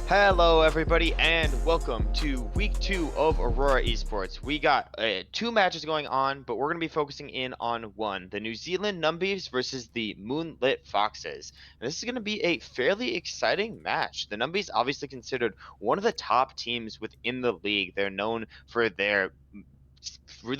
Hello, everybody, and welcome to week 2 of Aurora Esports. We got two matches going on, but we're going to be focusing in on one, the New Zealand Numbys versus the Moonlit Foxes. And this is going to be a fairly exciting match. The Numbys obviously considered one of the top teams within the league. They're known for their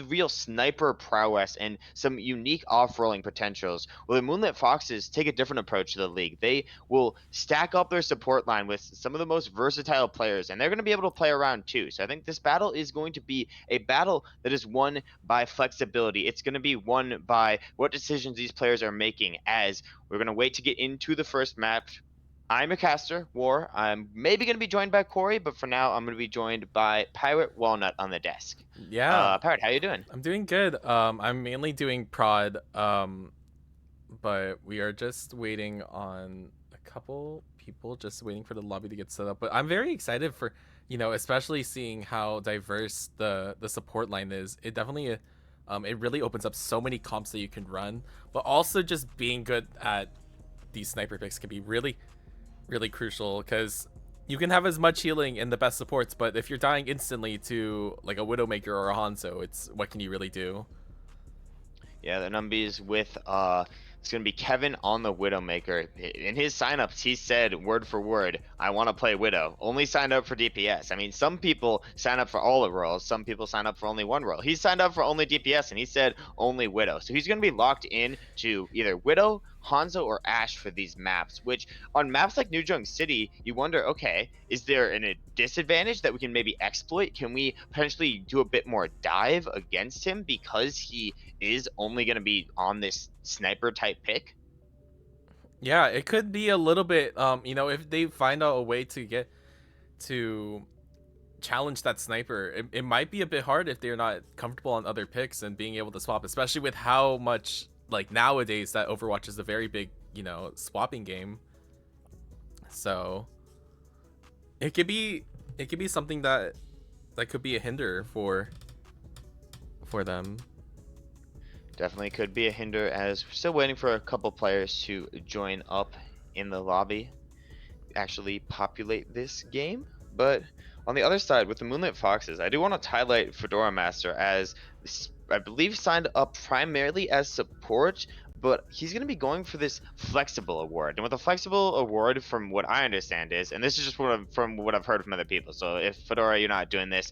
real sniper prowess and some unique off-rolling potentials. Well, the Moonlit Foxes take a different approach to the league. They will stack up their support line with some of the most versatile players, and they're going to be able to play around too. So I think this battle is going to be a battle that is won by flexibility. It's going to be won by what decisions these players are making, as we're going to wait to get into the first match. I'm a caster, War. I'm maybe going to be joined by Corey, but for now, I'm going to be joined by Pirate Walnut on the desk. Yeah, Pirate, how you doing? I'm doing good. I'm mainly doing prod, but we are just waiting on a couple people, just waiting for the lobby to get set up. But I'm very excited for, especially seeing how diverse the support line is. It definitely, it really opens up so many comps that you can run, but also just being good at these sniper picks can be really, really crucial because you can have as much healing in the best supports, but if you're dying instantly to like a Widowmaker or a Hanzo, it's what can you really do? Yeah, the Numbys with it's gonna be Kevin on the Widowmaker. In his signups, he said word for word, "I want to play Widow." Only signed up for DPS. I mean, some people sign up for all the roles. Some people sign up for only one role. He signed up for only DPS, and he said only Widow. So he's gonna be locked in to either Widow, Hanzo, or Ashe for these maps. Which on maps like New Junk City, you wonder, okay, is there a disadvantage that we can maybe exploit? Can we potentially do a bit more dive against him because he is only going to be on this sniper type pick? Yeah, it could be a little bit if they find out a way to get to challenge that sniper, it might be a bit hard if they're not comfortable on other picks and being able to swap, especially with how much like nowadays that Overwatch is a very big, swapping game. So it could be something that could be a hinder for them. Definitely could be a hinder, as we're still waiting for a couple players to join up in the lobby, actually populate this game. But on the other side, with the Moonlit Foxes, I do want to highlight Fedora Master, as I believe signed up primarily as support, but he's going to be going for this flexible award. And with a flexible award, from what I understand is, and this is just from what I've heard from other people, so if Fedora, you're not doing this,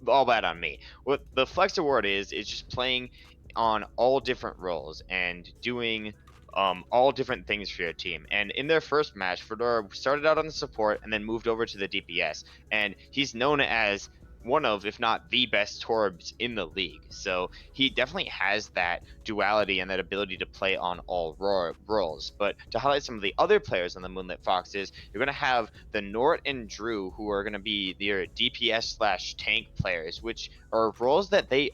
all bad on me. What the flex award is just playing on all different roles and doing all different things for your team. And in their first match, Fedora started out on the support and then moved over to the DPS. And he's known as one of, if not the best Torbs in the league. So he definitely has that duality and that ability to play on all roles. But to highlight some of the other players on the Moonlit Foxes, you're going to have the Nort and Drew, who are going to be their DPS slash tank players, which are roles that they,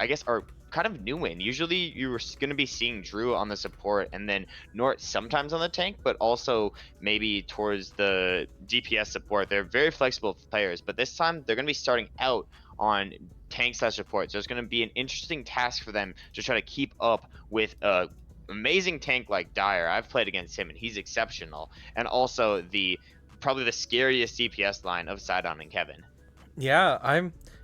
I guess, are kind of new in. Usually you're going to be seeing Drew on the support and then Nort sometimes on the tank, but also maybe towards the DPS support. They're very flexible players, but this time they're going to be starting out on tank slash support. So it's going to be an interesting task for them to try to keep up with a amazing tank like Dyer. I've played against him and he's exceptional. And also the probably the scariest DPS line of Sidon and Kevin. Yeah,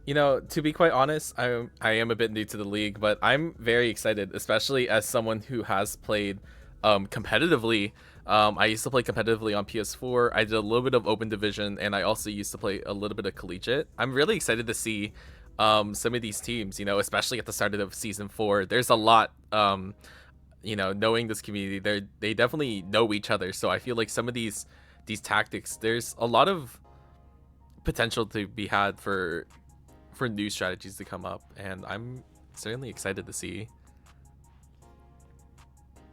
to be quite honest, I am a bit new to the league, but I'm very excited, especially as someone who has played competitively. I used to play competitively on PS4. I did a little bit of Open Division, and I also used to play a little bit of Collegiate. I'm really excited to see some of these teams, especially at the start of season 4. There's a lot, knowing this community, they definitely know each other. So I feel like some of these tactics, there's a lot of potential to be had for new strategies to come up, and I'm certainly excited to see.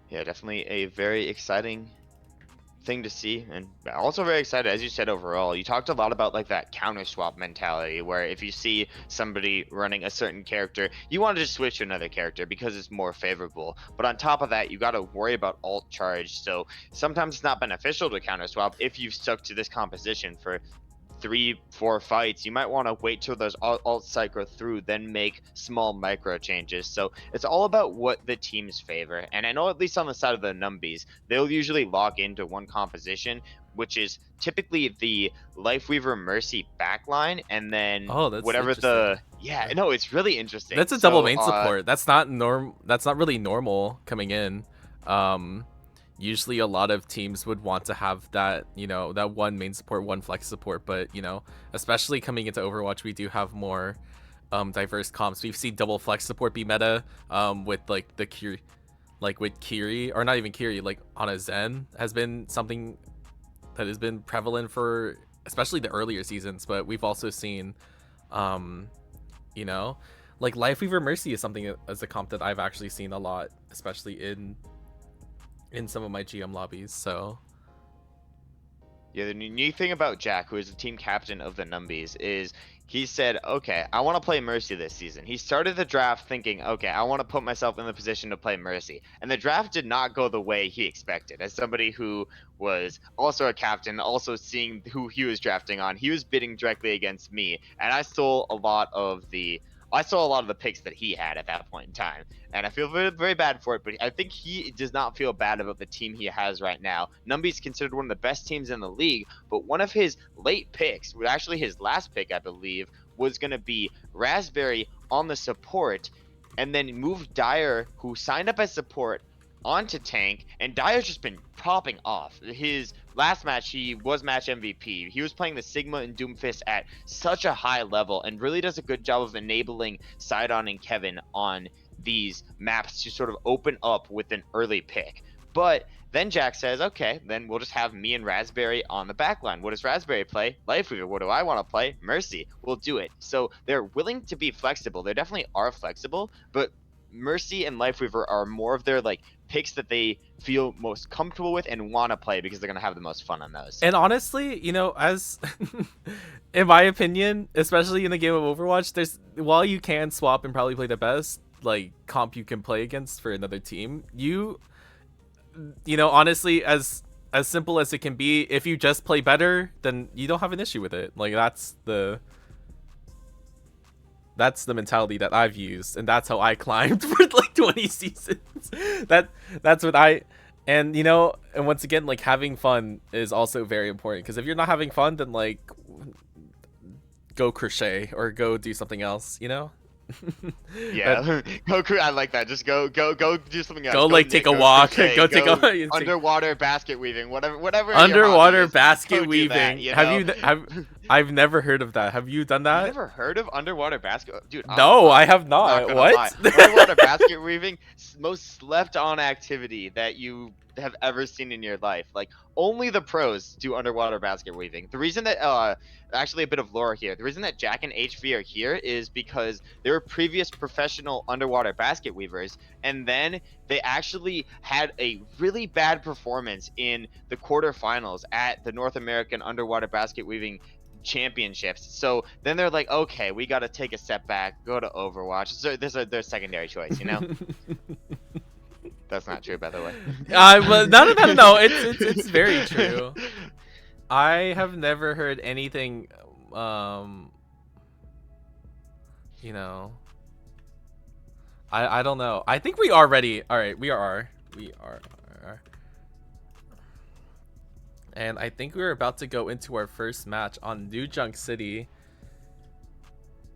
Yeah, definitely a very exciting thing to see, and also very excited, as you said. Overall, you talked a lot about like that counter swap mentality, where if you see somebody running a certain character, you want to just switch to another character because it's more favorable. But on top of that, you got to worry about alt charge, so sometimes it's not beneficial to counter swap if you've stuck to this composition for 3-4 fights. You might want to wait till those alt cycle through, then make small micro changes. So it's all about what the teams favor. And I know, at least on the side of the Numbys, they'll usually lock into one composition which is typically the Lifeweaver Mercy backline, and then Oh, that's whatever interesting. no, it's really interesting. That's a double So main support. That's not really normal coming in. Usually a lot of teams would want to have that, that one main support, one flex support, but especially coming into Overwatch, we do have more diverse comps. We've seen double flex support be meta with like the Kiri, like with Kiri, or not even Kiri, like on a Zen has been something that has been prevalent for especially the earlier seasons, but we've also seen you know like Lifeweaver Mercy is something as a comp that I've actually seen a lot, especially in some of my GM lobbies. So yeah, the new thing about Jack, who is the team captain of the Numbys, is he said, okay, I want to play Mercy this season. He started the draft thinking, okay, I want to put myself in the position to play Mercy. And the draft did not go the way he expected. As somebody who was also a captain, also seeing who he was drafting on, he was bidding directly against me. And I stole a lot of the picks that he had at that point in time. And I feel very, very bad for it, but I think he does not feel bad about the team he has right now. Numby's considered one of the best teams in the league, but one of his late picks, actually his last pick, I believe, was going to be Raspberry on the support, and then move Dyer, who signed up as support, onto tank, and Dyer's just been popping off. His last match, he was match MVP. He was playing the Sigma and Doomfist at such a high level and really does a good job of enabling Sidon and Kevin on these maps to sort of open up with an early pick. But then Jack says, okay, then we'll just have me and Raspberry on the backline. What does Raspberry play? Lifeweaver. What do I want to play? Mercy. We'll do it. So they're willing to be flexible. They definitely are flexible, but Mercy and Lifeweaver are more of their like picks that they feel most comfortable with and want to play because they're going to have the most fun on those. and honestly, as in my opinion, especially in the game of Overwatch, there's, while you can swap and probably play the best like comp you can play against for another team, honestly, as simple as it can be, if you just play better, then you don't have an issue with it. Like that's the mentality that I've used, and that's how I climbed for like 20 seasons. That's what I, and and once again, like having fun is also very important, because if you're not having fun, then like go crochet or go do something else, Yeah, go. I like that. Just go do something else. Go like take a walk. Crochet, Go take a underwater basket weaving. Whatever. underwater is, basket weaving. That, I've never heard of that. Have you done that? You've never heard of underwater basket? Dude, no, I have not. What? Underwater basket weaving, most slept on activity that you have ever seen in your life. Like only the pros do underwater basket weaving. The reason that actually a bit of lore here. The reason that Jack and HV are here is because they were previous professional underwater basket weavers, and then they actually had a really bad performance in the quarterfinals at the North American Underwater Basket Weaving Championships. So then they're like, okay, we got to take a step back, go to Overwatch. So this is their secondary choice, That's not true, by the way. But no. It's very true. I have never heard anything. I don't know. I think we are ready. All right, we are. And I think we're about to go into our first match on New Junk City.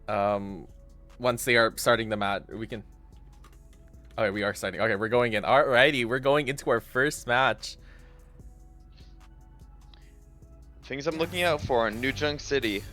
Once they are starting the match, we can. Okay, we are starting. Okay, we're going in. Alrighty, we're going into our first match. Things I'm looking out for in New Junk City.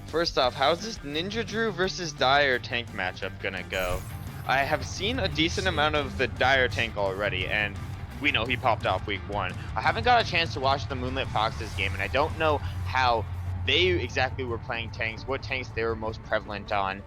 First off, how's this Ninja Drew versus Dyer tank matchup gonna go? I have seen a decent amount of the Dyer tank already, and we know he popped off week 1. I haven't got a chance to watch the Moonlight Foxes game, and I don't know how they exactly were playing tanks, what tanks they were most prevalent on.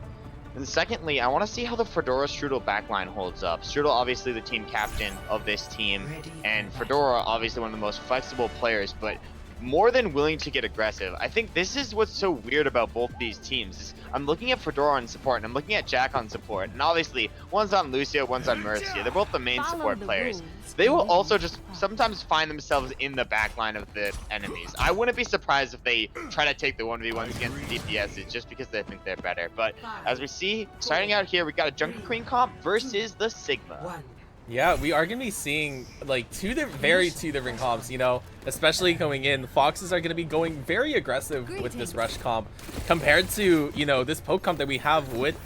And secondly, I want to see how the Fedora Strudel backline holds up. Strudel, obviously the team captain of this team, and Fedora, obviously one of the most flexible players, but more than willing to get aggressive. I think this is what's so weird about both these teams. Is I'm looking at Fedora on support, and I'm looking at Jack on support, and obviously one's on Lucio, one's on Mercia. They're both the main support players. They will also just sometimes find themselves in the backline of the enemies. I wouldn't be surprised if they try to take the 1v1s against the DPSs just because they think they're better. But as we see, starting out here, we got a Jungle Queen comp versus the Sigma. Yeah, we are gonna be seeing like two different comps, you know, especially going in. Foxes are gonna be going very aggressive with this rush comp compared to, you know, this poke comp that we have with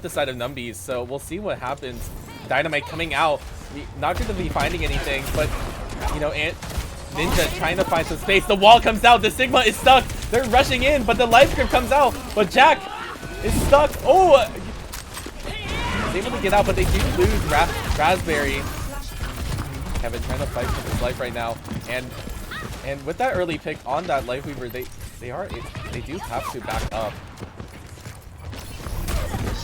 the side of Numbys. So we'll see what happens. Dynamite coming out, not gonna be finding anything, but you know, Ninja trying to find some space. The wall comes out. The Sigma is stuck. They're rushing in, but the life grip comes out. But Jack is stuck. Oh, he's able to get out, but they do lose Raspberry. Kevin trying to fight for his life right now, and with that early pick on that Life Weaver, they do have to back up.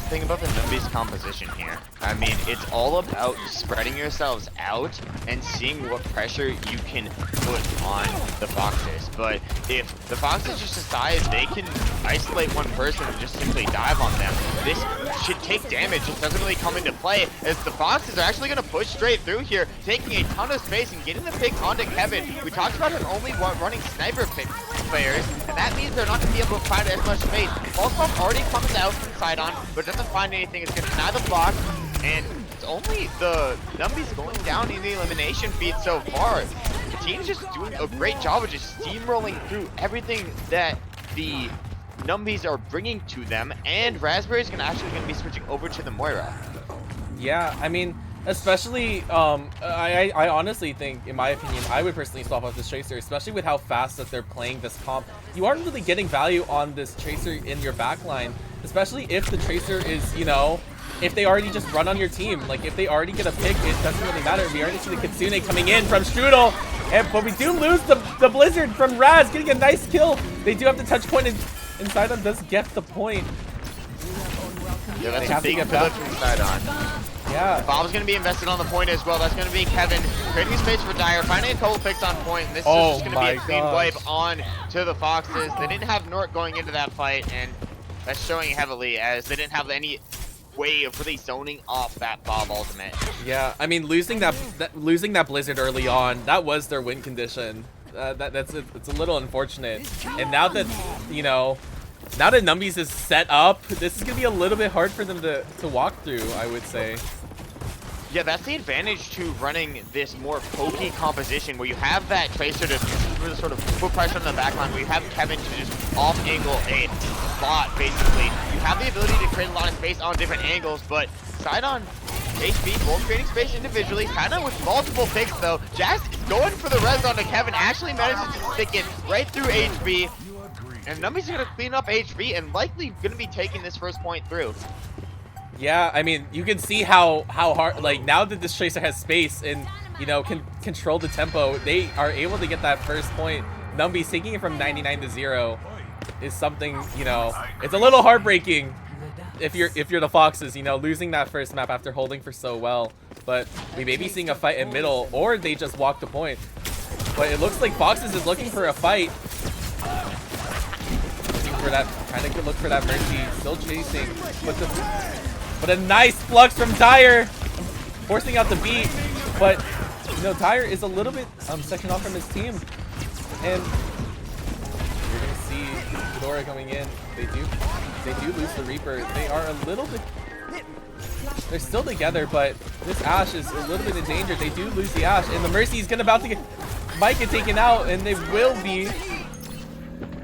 Thing about the Numbys composition here. I mean, it's all about spreading yourselves out and seeing what pressure you can put on the Foxes. But if the Foxes just decide they can isolate one person and just simply dive on them, this should take damage. It doesn't really come into play, as the Foxes are actually going to push straight through here, taking a ton of space and getting the pick onto Kevin. We talked about him only running sniper players, and that means they're not going to be able to find as much space. False Bomb already comes out from side on, but doesn't find anything. It's gonna deny the block, and it's only the Numbys going down in the elimination feed so far. The team's just doing a great job of just steamrolling through everything that the Numbys are bringing to them, and Raspberry's actually gonna be switching over to the Moira. Yeah, I mean, especially, I honestly think, in my opinion, I would personally swap out this Tracer, especially with how fast that they're playing this comp. You aren't really getting value on this Tracer in your backline, especially if the Tracer is, you know, if they already just run on your team. Like, if they already get a pick, it doesn't really matter. We already see the Kitsune coming in from Strudel, but we do lose the Blizzard from Raz, getting a nice kill. They do have the touch point, and inside on does get the point. Yeah, that's a big pivot from side on. Yeah. Bob's going to be invested on the point as well. That's going to be Kevin creating space for Dire, finding a couple picks on point. And this is just going to be a clean wipe on to the Foxes. They didn't have Nort going into that fight, and that's showing heavily as they didn't have any way of really zoning off that Bob ultimate. Yeah, I mean, losing that Blizzard early on, that was their win condition. It's a little unfortunate. And now that, you know, now that Numbys is set up, this is going to be a little bit hard for them to walk through, I would say. Yeah, that's the advantage to running this more pokey composition where you have that Tracer to sort of put pressure on the backline, where you have Kevin to just off-angle a spot, basically. You have the ability to create a lot of space on different angles, but Sidon, HB, both creating space individually. Sidon with multiple picks, though. Jax going for the res onto Kevin, actually manages to stick it right through HB. And Numbys are going to clean up HB and likely going to be taking this first point through. Yeah, I mean, you can see how hard, like, now that this Tracer has space and, you know, can control the tempo, they are able to get that first point. Numbys taking it from 99 to 0 is something, you know, it's a little heartbreaking if you're the Foxes, you know, losing that first map after holding for so well. But we may be seeing a fight in middle, or they just walk the point. But it looks like Foxes is looking for a fight. Trying to look for that Mercy, still chasing, but a nice flux from Dire, forcing out the beat. But you know, Dire is a little bit sectioned off from his team, and you're gonna see Fedora coming in. They do lose the Reaper. They are a little bit, they're still together, but this Ashe is a little bit in danger. They do lose the Ashe, and the Mercy is about to might get taken out, and they will be,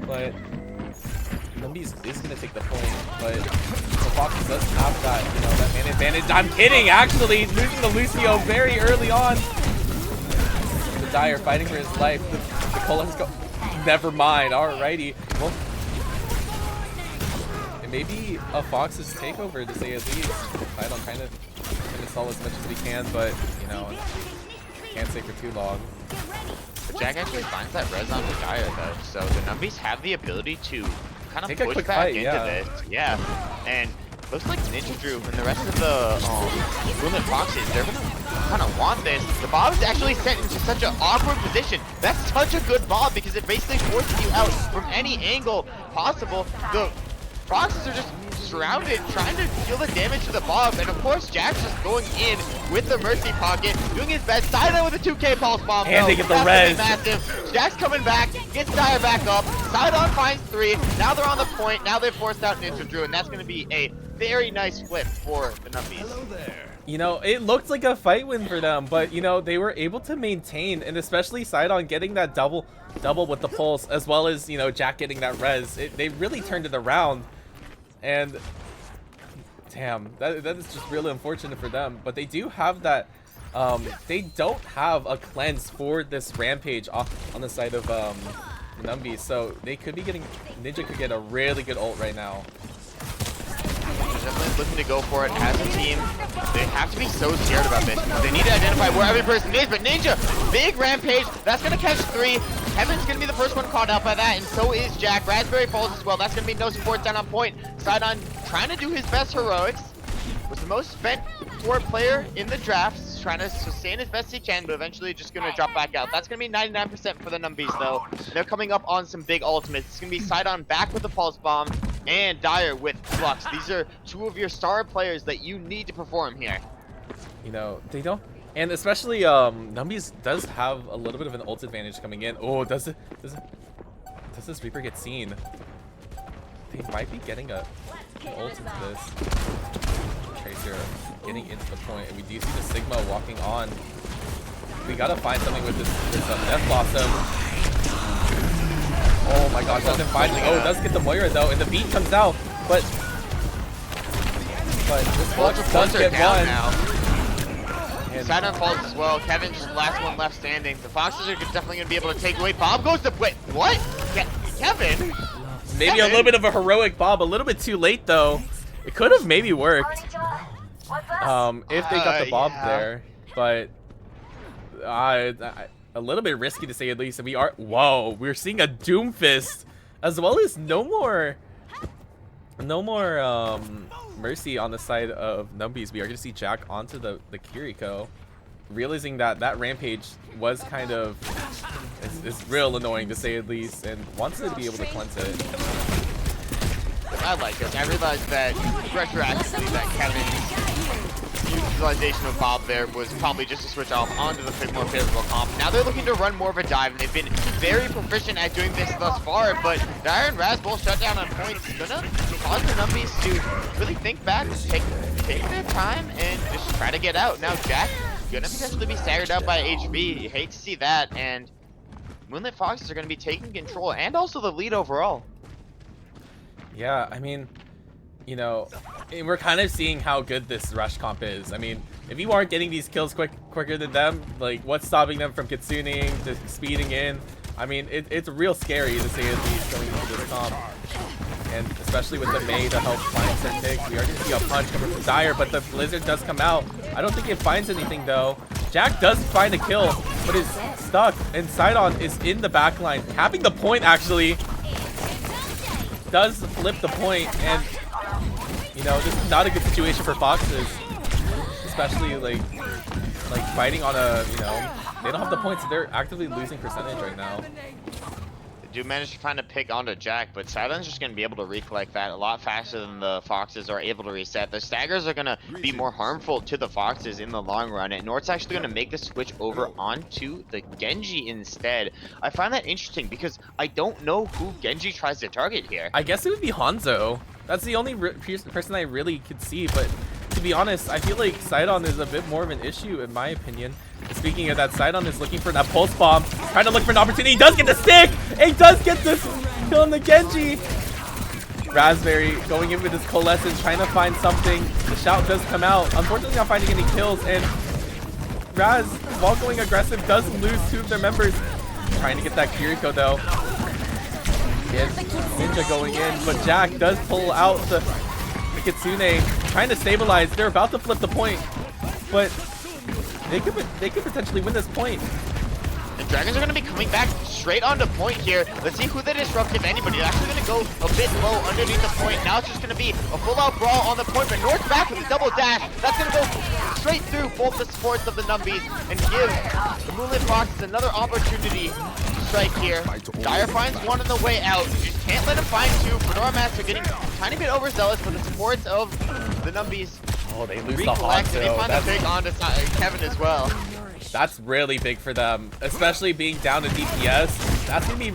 but Numbys is going to take the point, but the Fox does have that, you know, that man advantage. I'm kidding, actually, losing the Lucio very early on. The Dire fighting for his life. The Colas go. Never mind. Alrighty. Well, it may be a Fox's takeover, to say at least. I don't kind of stall as much as we can, but you know, can't stay for too long. But Jack actually finds that res on the Dire though, so the Numbys have the ability to kind of push back into this. Yeah, and looks like Ninja Drew and the rest of the Moonlight Foxes, they're gonna kind of want this. The Bob is actually set into such an awkward position. That's such a good Bob because it basically forces you out from any angle possible. The Foxes are just surrounded, trying to deal the damage to the Bob, and of course Jack's just going in with the Mercy Pocket, doing his best. Sidon with a 2K Pulse Bomb. And they get the res. Massive. Jack's coming back, gets Dire back up. Sidon finds 3. Now they're on the point. Now they've forced out Ninja Drew, and that's going to be a very nice flip for the Numbys. You know, it looked like a fight win for them, but you know, they were able to maintain, and especially Sidon getting that double with the pulse, as well as, you know, Jack getting that res. They really turned it around, and damn, that is just really unfortunate for them. But they do have that. They don't have a cleanse for this rampage off on the side of Numbys, so they could be getting, Ninja could get a really good ult right now. They're definitely looking to go for it as a team. They have to be so scared about this. They need to identify where every person is, but Ninja, big rampage, that's gonna catch 3. Kevin's gonna be the first one caught out by that, and so is Jack. Raspberry falls as well. That's gonna be no support down on point. Sidon trying to do his best heroics. Was the most spent for a player in the drafts, trying to sustain as best he can, but eventually just gonna drop back out. That's gonna be 99% for the Numbys though. They're coming up on some big ultimates. It's gonna be Sidon back with the pulse bomb and Dire with Flux. These are 2 of your star players that you need to perform here. You know, they don't, and especially Numbys does have a little bit of an ult advantage coming in. Oh, does this Reaper get seen? They might be getting an ult into this. Tracer getting into the point, and we do see the Sigma walking on. We gotta find something with this Death Blossom. Oh my gosh, doesn't find it. Oh, does get the Moira though, and the beat comes out, but this Flux does get one. Now. Sidon falls as well. Kevin's just the last one left standing. The Foxes are definitely gonna be able to take away. Bob goes to wait. What? Kevin? Maybe a little bit of a heroic Bob, a little bit too late though. It could have maybe worked if they got the Bob there, but a little bit risky to say at least. And we're seeing a Doomfist, as well as no more Mercy on the side of Numbys. We are going to see Jack onto the Kiriko, realizing that Rampage was kind of is real annoying to say at least, and wants to be able to cleanse it. I like this. I realized that retroactively that Kevin's utilization of Bob there was probably just to switch off onto the more favorable comp. Now they're looking to run more of a dive, and they've been very proficient at doing this thus far, but Dire and Raz both shut down on points. It's gonna cause the Numbys to really think back, take their time, and just try to get out. Now Jack gonna potentially be staggered out by HB. You hate to see that, and Moonlight Foxes are gonna be taking control and also the lead overall. Yeah, I mean, you know, we're kind of seeing how good this rush comp is. I mean, if you aren't getting these kills quicker than them, like, what's stopping them from kitsuning to speeding in? I mean, it's real scary to say at least going into this comp. And especially with the Mei to help find certain picks. We are going to see a punch coming from Dire, but the Blizzard does come out. I don't think it finds anything though. Jack does find a kill, but is stuck, and Sidon is in the back line, capping the point actually. Does flip the point, and you know, this is not a good situation for Foxes, especially like fighting on a, you know, they don't have the points, so they're actively losing percentage right now. They do manage to find a pick onto Jack, but Sidon's just going to be able to recollect that a lot faster than the Foxes are able to reset. The staggers are going to be more harmful to the Foxes in the long run, and North's actually going to make the switch over onto the Genji instead. I find that interesting because I don't know who Genji tries to target here. I guess it would be Hanzo. That's the only person I really could see, but to be honest, I feel like Sidon is a bit more of an issue in my opinion. And speaking of that, Sidon is looking for that pulse bomb, trying to look for an opportunity. He does get the stick! He does get this kill on the Genji! Raspberry going in with his coalescence, trying to find something. The shout does come out. Unfortunately not finding any kills, and Raz, while going aggressive, does lose 2 of their members. Trying to get that Kiriko though. Yes, Ninja going in, but Jack does pull out the Kitsune, trying to stabilize. They're about to flip the point, but they could potentially win this point. The Dragons are going to be coming back straight onto point here. Let's see who they disrupt, if anybody. They're actually going to go a bit low underneath the point. Now it's just going to be a full-out brawl on the point, but North back with a double dash. That's going to go straight through both the supports of the Numbys and give the Moonlight Foxes another opportunity to strike here. Dire finds one on the way out. You just can't let him find 2. Fedora Master getting a tiny bit overzealous, but the supports of the Numbys Oh, they lose the recollect, and they Hanzo. find the pick onto Kevin as well. That's really big for them, especially being down to DPS. That's gonna be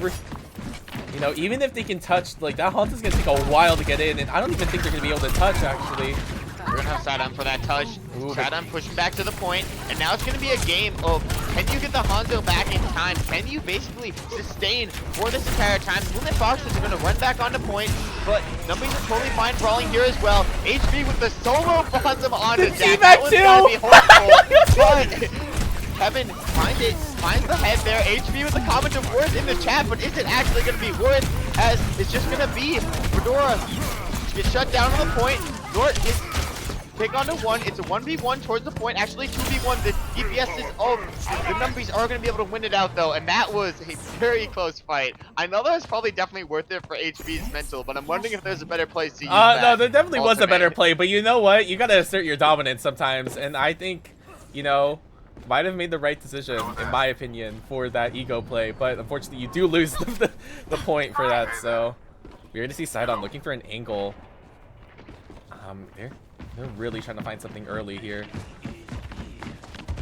You know, even if they can touch, like, that Hunt is going to take a while to get in, and I don't even think they're going to be able to touch, actually. We're going to have Sidon for that touch. Sidon pushing back to the point, and now it's going to be a game of, can you get the Hanzo back in time? Can you basically sustain for this entire time? The Moonlight Foxes are going to run back onto point, but Numbys are totally fine brawling here as well. HB with the solo blossom on the Jack. That one's going to be horrible, but Kevin finds the head there. HB with the comment of worth in the chat, but is it actually going to be worth, as it's just going to be Fedora gets shut down on the point. Nort is pick onto one. It's a 1v1 towards the point. Actually, 2v1. The DPSs of the Numbys are going to be able to win it out, though. And that was a very close fight. I know that was probably definitely worth it for HB's mental, but I'm wondering if there's a better place to use that. No, there definitely was a better ultimate. play. But you know what? You got to assert your dominance sometimes. And I think, you know, might have made the right decision, in my opinion, for that ego play. But unfortunately, you do lose the point for that. So we're going to see Sidon looking for an angle. They're really trying to find something early here.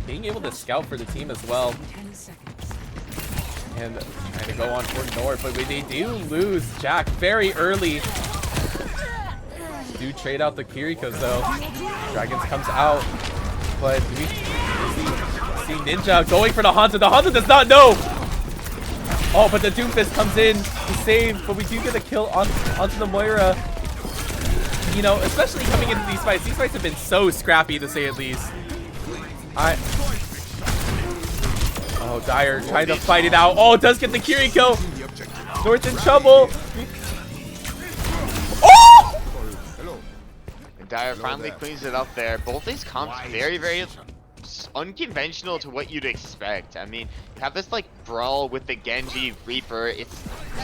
Being able to scout for the team as well. And trying to go on for Nord, but they do lose Jack very early. Do trade out the Kirikos though. Dragons comes out, but we see Ninja going for the Hanzo. The Hanzo does not know. Oh, but the Doomfist comes in to save, but we do get a kill onto the Moira. You know, especially coming into these fights have been so scrappy, to say at least. Oh, Dire trying to fight it out. Oh, it does get the Kiriko. North's in trouble. Oh! And Dire finally cleans it up there. Both these comps very, very unconventional to what you'd expect. I mean, you have this like brawl with the Genji Reaper. It's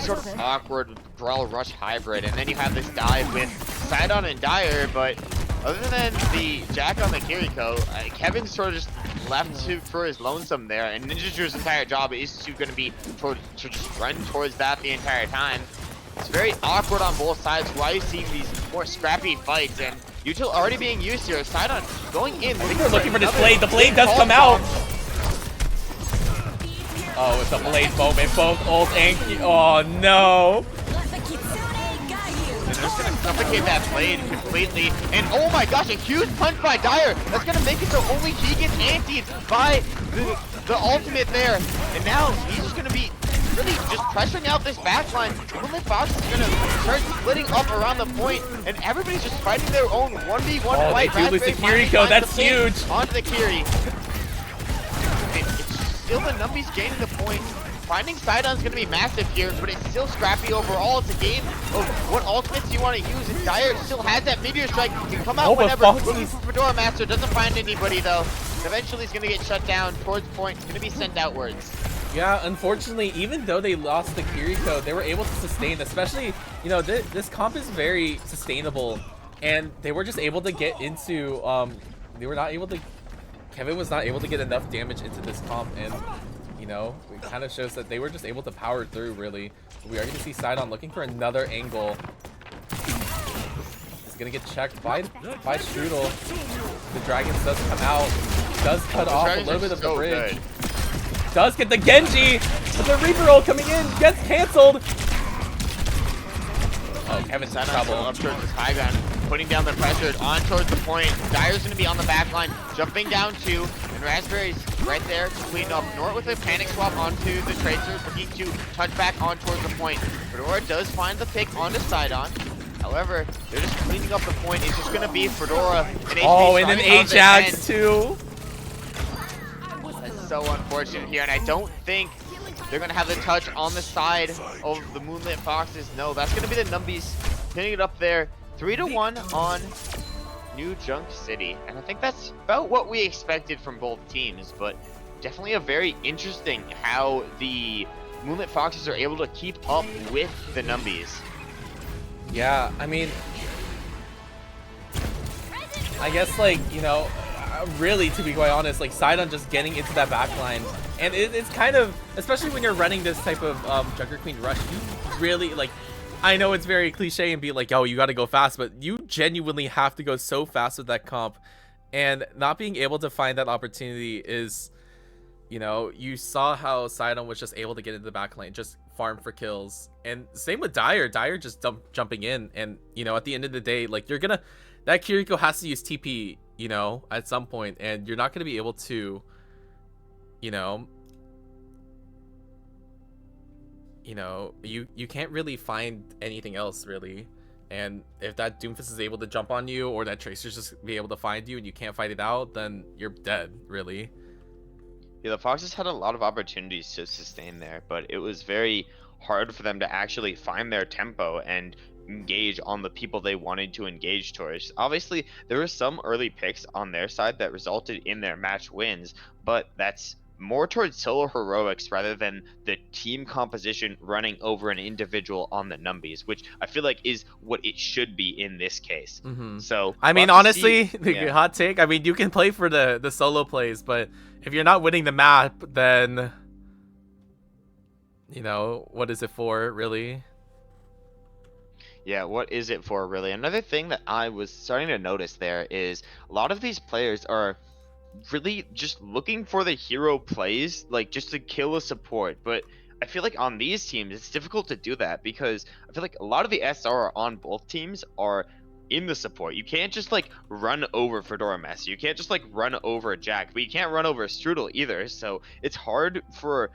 sort of awkward with brawl rush hybrid, and then you have this dive with Sidon and Dire. But other than the Jack on the Kiriko, Kevin's sort of just left for his lonesome there, and Ninja Drew's entire job is to going to be to just run towards that the entire time. It's very awkward on both sides. Why are you seeing these more scrappy fights? And Util already being used here. Sidon going in. I think they're looking for this blade. The blade does come out. Oh, it's a blade moment. Both ult and... Oh, no. They're just going to suffocate that blade completely. And oh my gosh, a huge punch by Dire. That's going to make it so only he gets antied by the ultimate there. And now he's just going to be really just pressuring out this backline. Moonlight Fox is going to start splitting up around the point, and everybody's just fighting their own 1v1 fight. They do lose the Kiriko. That's huge. Onto the Kiri. It's still the Numbys gaining the point. Finding Sidon's going to be massive here, but it's still scrappy overall. It's a game of what ultimates you want to use, and Dire still has that Meteor Strike. He can come out whenever. Looking for Fedora Master, doesn't find anybody though. Eventually he's going to get shut down towards point. He's going to be sent outwards. Yeah, unfortunately, even though they lost the Kiriko, they were able to sustain, especially, you know, this comp is very sustainable, and they were just able to get into, they were not able to, Kevin was not able to get enough damage into this comp, and, you know, it kind of shows that they were just able to power through, really. We are going to see Sidon looking for another angle. He's going to get checked by Strudel. The Dragons does come out, does cut off a little bit of the bridge. Does get the Genji, but the Reaper ult coming in gets canceled. Oh, Kevin's in trouble. Up towards this high ground, putting down the pressure on towards the point. Dire's going to be on the back line, jumping down two, and Raspberry's right there to clean up. Nort with a panic swap onto the Tracer, looking to touch back on towards the point. Fedora does find the pick onto Sidon. However, they're just cleaning up the point. It's just going to be Fedora and Oh, and then Ajax too. So unfortunate here, and I don't think they're gonna have the touch on the side of the Moonlit Foxes. No, that's gonna be the Numbys pinning it up there, 3-1 on New Junk City, and I think that's about what we expected from both teams. But definitely a very interesting how the Moonlit Foxes are able to keep up with the Numbys. Yeah, I mean, I guess, like, you know, really, to be quite honest, like, Sidon just getting into that backline, and it's kind of, especially when you're running this type of Junker Queen rush, you really, like, I know it's very cliche and be like, oh, you got to go fast, but you genuinely have to go so fast with that comp, and not being able to find that opportunity is, you know, you saw how Sidon was just able to get into the backline, just farm for kills. And same with Dire. Dire just jumping in, and you know, at the end of the day, like that Kiriko has to use TP, you know, at some point, and you're not gonna be able to, you know, you can't really find anything else really. And if that Doomfist is able to jump on you, or that Tracer's just be able to find you and you can't fight it out, then you're dead, really. Yeah, the Foxes had a lot of opportunities to sustain there, but it was very hard for them to actually find their tempo and engage on the people they wanted to engage towards. Obviously, there were some early picks on their side that resulted in their match wins, but that's more towards solo heroics rather than the team composition running over an individual on the Numbys, which I feel like is what it should be in this case. So I mean, we'll have to honestly, see. the hot take, I mean, you can play for the solo plays, but if you're not winning the map, then, you know, what is it for, really? Yeah, what is it for, really? Another thing that I was starting to notice there is a lot of these players are really just looking for the hero plays, like just to kill a support. But I feel like on these teams, it's difficult to do that because I feel like a lot of the SR on both teams are in the support. You can't just like run over Fedora Messi. You can't just like run over Jack, but you can't run over Strudel either. So it's hard for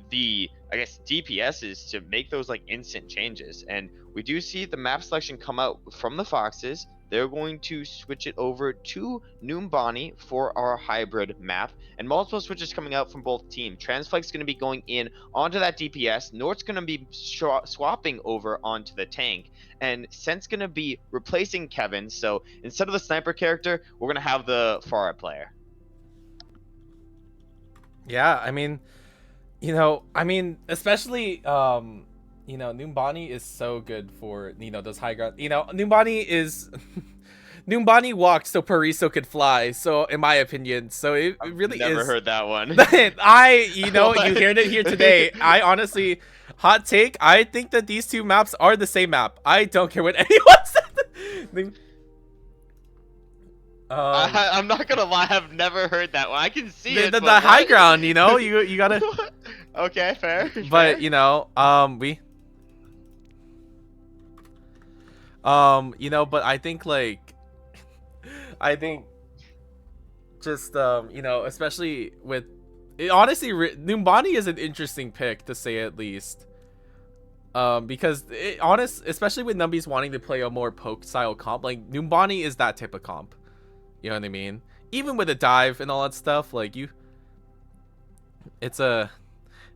the, I guess, DPSs to make those like instant changes. And we do see the map selection come out from the Foxes. They're going to switch it over to Numbani for our hybrid map, and multiple switches coming out from both teams. Transflag's going to be going in onto that DPS. Nort's going to be swapping over onto the tank, and Sent's going to be replacing Kevin. So instead of the sniper character, we're going to have the Pharah player. Yeah, I mean, you know, especially, you know, Numbani is so good for, you know, those high ground. You know, Numbani is Numbani walked so Pariso could fly. So in my opinion, so it really Never is. heard that one. You know, you heard it here today. I honestly, hot take, I think that these two maps are the same map. I don't care what anyone said. I'm not gonna lie, I've never heard that one. I can see it. The But high what? ground, you know, you gotta. Okay, fair. But fair. you know, you know, but I think like, I think just you know, especially with, honestly, Numbani is an interesting pick to say at least. Because especially with Numbys wanting to play a more poke style comp, like Numbani is that type of comp. You know what I mean? Even with a dive and all that stuff, like it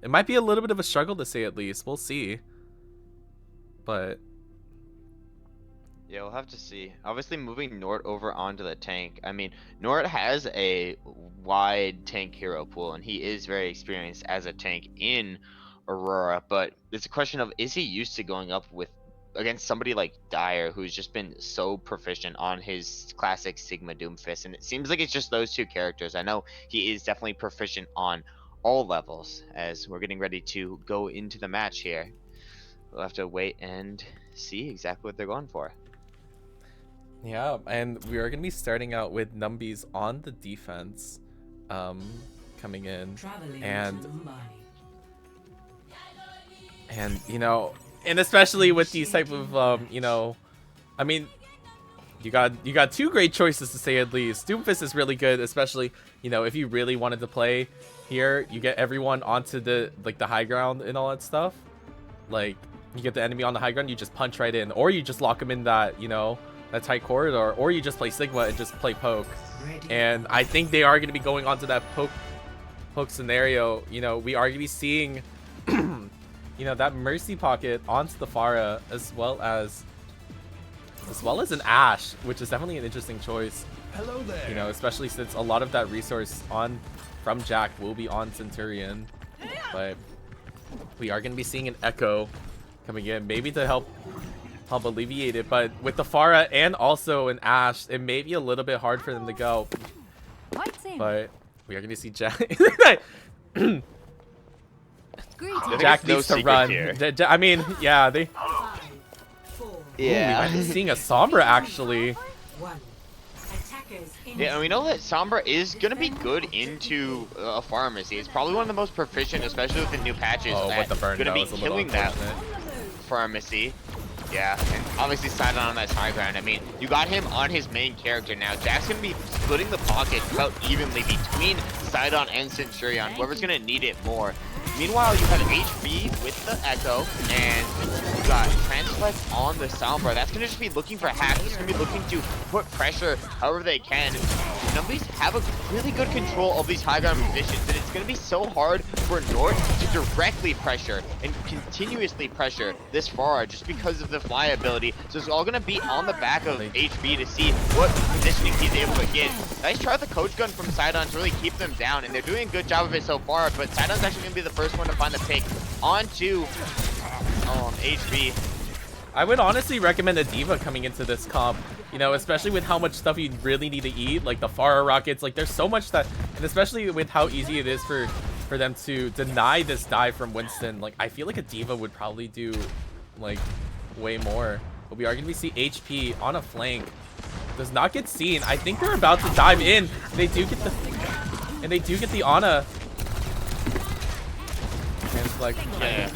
might be a little bit of a struggle to say at least. We'll see. But Yeah, we'll have to see. Obviously, moving Nort over onto the tank. I mean, Nort has a wide tank hero pool, and he is very experienced as a tank in Aurora. But it's a question of, is he used to going up with against somebody like Dire, who's just been so proficient on his classic Sigma Doomfist? And it seems like it's just those two characters. I know he is definitely proficient on all levels. As we're getting ready to go into the match here, we'll have to wait and see exactly what they're going for. yeah, and we are gonna be starting out with Numbys on the defense, coming in, and you know, and especially with these type of you know, I mean, you got two great choices to say at least. Doomfist is really good, especially, you know, if you really wanted to play here, you get everyone onto the high ground and all that stuff. Like, you get the enemy on the high ground, you just punch right in, or you just lock them in that, you know, that tight corridor, or you just play Sigma and just play poke. And I think they are going to be going onto that poke scenario. You know, we are going to be seeing you know, that Mercy pocket onto the Pharah, as well as an Ashe, which is definitely an interesting choice. Hello there. You know, especially since a lot of that resource from Jack will be on Centurion. But we are going to be seeing an Echo coming in, maybe to help alleviate it. But with the Pharah and also an Ashe, it may be a little bit hard for them to go. But we are going to see Jack. Jack needs to run. I mean, yeah, they. Yeah. Ooh, we might be seeing a Sombra actually. Yeah, and we know that Sombra is going to be good into a pharmacy. It's probably one of the most proficient, especially with the new patches. Oh, with the burn, going to be was a little killing that unfortunate. pharmacy. Yeah, and obviously Sidon on that high ground. I mean, you got him on his main character now. Jack's going to be splitting the pocket about evenly between Sidon and Centurion, whoever's going to need it more. Meanwhile, you had HP with the Echo, and you got Transflex on the Sombra. That's going to just be looking for hacks. It's going to be looking to put pressure however they can. Numbys have a really good control of these high ground positions, and it's going to be so hard for North to directly pressure and continuously pressure this far just because of the fly ability. So it's all going to be on the back of HB to see what positioning he's able to get. Nice try with the coach gun from Sidon to really keep them down, and they're doing a good job of it so far, but Sidon's actually going to be the first one to find the pick onto HB. I would honestly recommend a D.Va coming into this comp, you know, especially with how much stuff you really need to eat, like the Pharah rockets. Like, there's so much that, and especially with how easy it is for them to deny this dive from Winston. Like, I feel like a D.Va would probably do, like, way more. But we are going to see HP on a flank. Does not get seen. I think they're about to dive in. They do get the, and they do get the Ana. And it's like, yeah.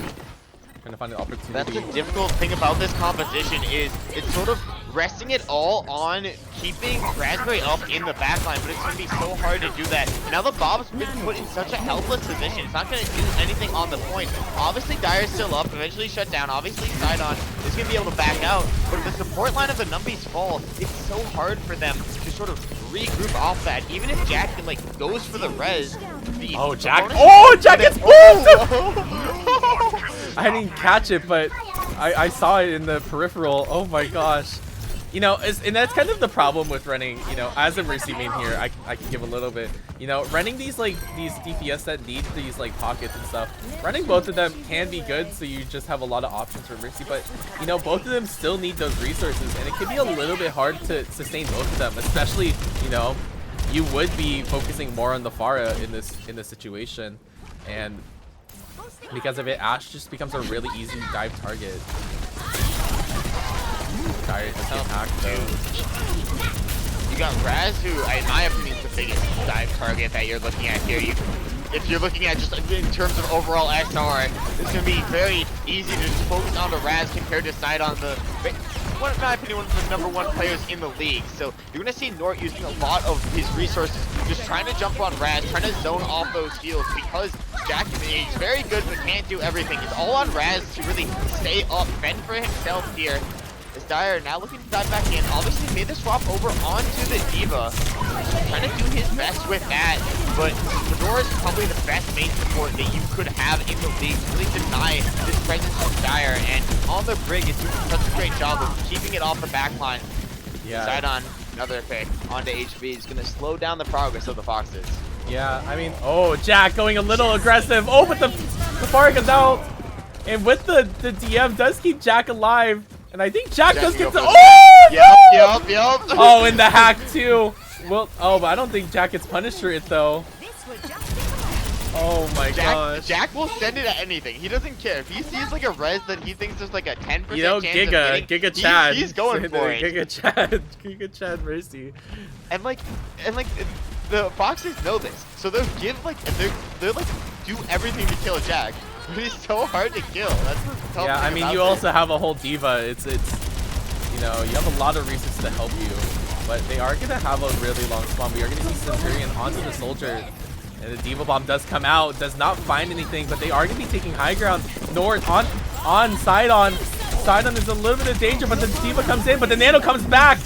Trying to find an opportunity. That's the difficult thing about this composition is it's sort of resting it all on keeping Raspberry up in the backline, but it's going to be so hard to do that. Now the Bob's been put in such a helpless position. It's not going to do anything on the point. Obviously, Dyer's still up, eventually shut down. Obviously, Sidon is going to be able to back out, but if the support line of the Numbys fall, it's so hard for them to sort of regroup off that. Even if Jack like goes for the res. Oh, Jack! Oh, Jack gets moved! I didn't catch it, but I saw it in the peripheral. Oh my gosh. You know, and that's kind of the problem with running, you know, as a Mercy main here, I can give a little bit. You know, running these, like, these DPS that need these, like, pockets and stuff. Running both of them can be good, so you just have a lot of options for Mercy, but, you know, both of them still need those resources, and it can be a little bit hard to sustain both of them, especially, you know, you would be focusing more on the Pharah in this situation, and because of it, Ashe just becomes a really easy dive target. Sorry, just get hacked though. You got Raz, who, in my opinion, is the biggest dive target that you're looking at here. If you're looking at just in terms of overall XR, it's going to be very easy to just focus on the Raz compared to Sidon, in my opinion, one of the #1 players in the league. So you're going to see Nort using a lot of his resources, just trying to jump on Raz, trying to zone off those heals, because Jack is very good but can't do everything. It's all on Raz to really stay up, fend for himself here. As Dyer now looking to dive back in, obviously made the swap over onto the D.Va. Trying to do his best with that, but Fedora is probably the best main support that you could have in the league to really deny this presence of Dyer, and on the Brig is doing such a great job of keeping it off the backline. Yeah. Sidon, another pick onto HB is going to slow down the progress of the Foxes. Yeah, I mean, oh, Jack going a little aggressive. Oh, but the Pharah goes out, and with the DM does keep Jack alive. And I think Jack does get the— oh! Yep. Oh, and the hack too. Well, oh, but I don't think Jack gets punished for it though. Oh my gosh. Jack will send it at anything. He doesn't care. If he sees like a res that he thinks there's like a 10% you know, chance of getting, Giga Chad. He's going for it. Giga Chad Mercy. And like the Foxes know this, so they'll give like they're like do everything to kill Jack. But he's so hard to kill. That's the tough thing. Yeah, I mean, you also have a whole D.Va. It's you know, you have a lot of reasons to help you, but they are gonna have a really long spawn. We are gonna see Centurion onto the soldier, and the D.Va bomb does come out, does not find anything, but they are gonna be taking high ground. North on Sidon. Sidon is a little bit of danger, but the D.Va comes in, but the Nano comes back.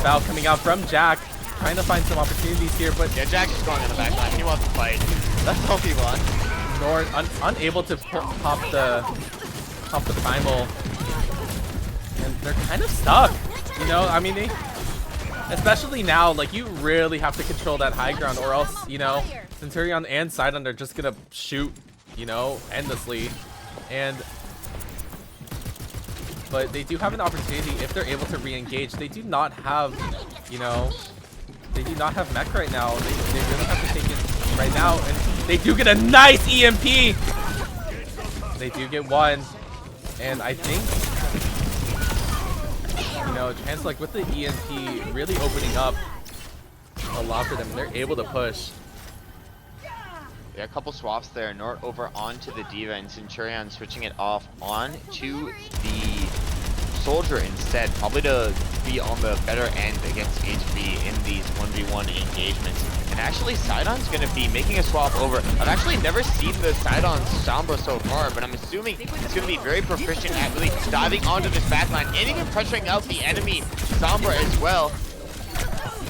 Foul coming out from Jack, trying to find some opportunities here, but yeah, Jack's just going on the back line. He wants to fight. That's all he wants. North unable to pop the primal, and they're kind of stuck, you know. I mean, especially now, like, you really have to control that high ground, or else, you know, Centurion and Sidon are just gonna shoot, you know, endlessly. But they do have an opportunity if they're able to re-engage. They do not have, you know, they do not have mech right now. They really have to take it right now, and they do get a nice EMP. They do get one, and I think, you know, chance like with the EMP really opening up a lot for them. They're able to push. Yeah, a couple swaps there. Nort over onto the D.Va and Centurion switching it off on to the Soldier instead, probably to be on the better end against HB in these 1v1 engagements. And actually, Sidon's going to be making a swap over. I've actually never seen the Sidon Sombra so far, but I'm assuming it's going to be very proficient at really diving onto this backline and even pressuring out the enemy Sombra as well.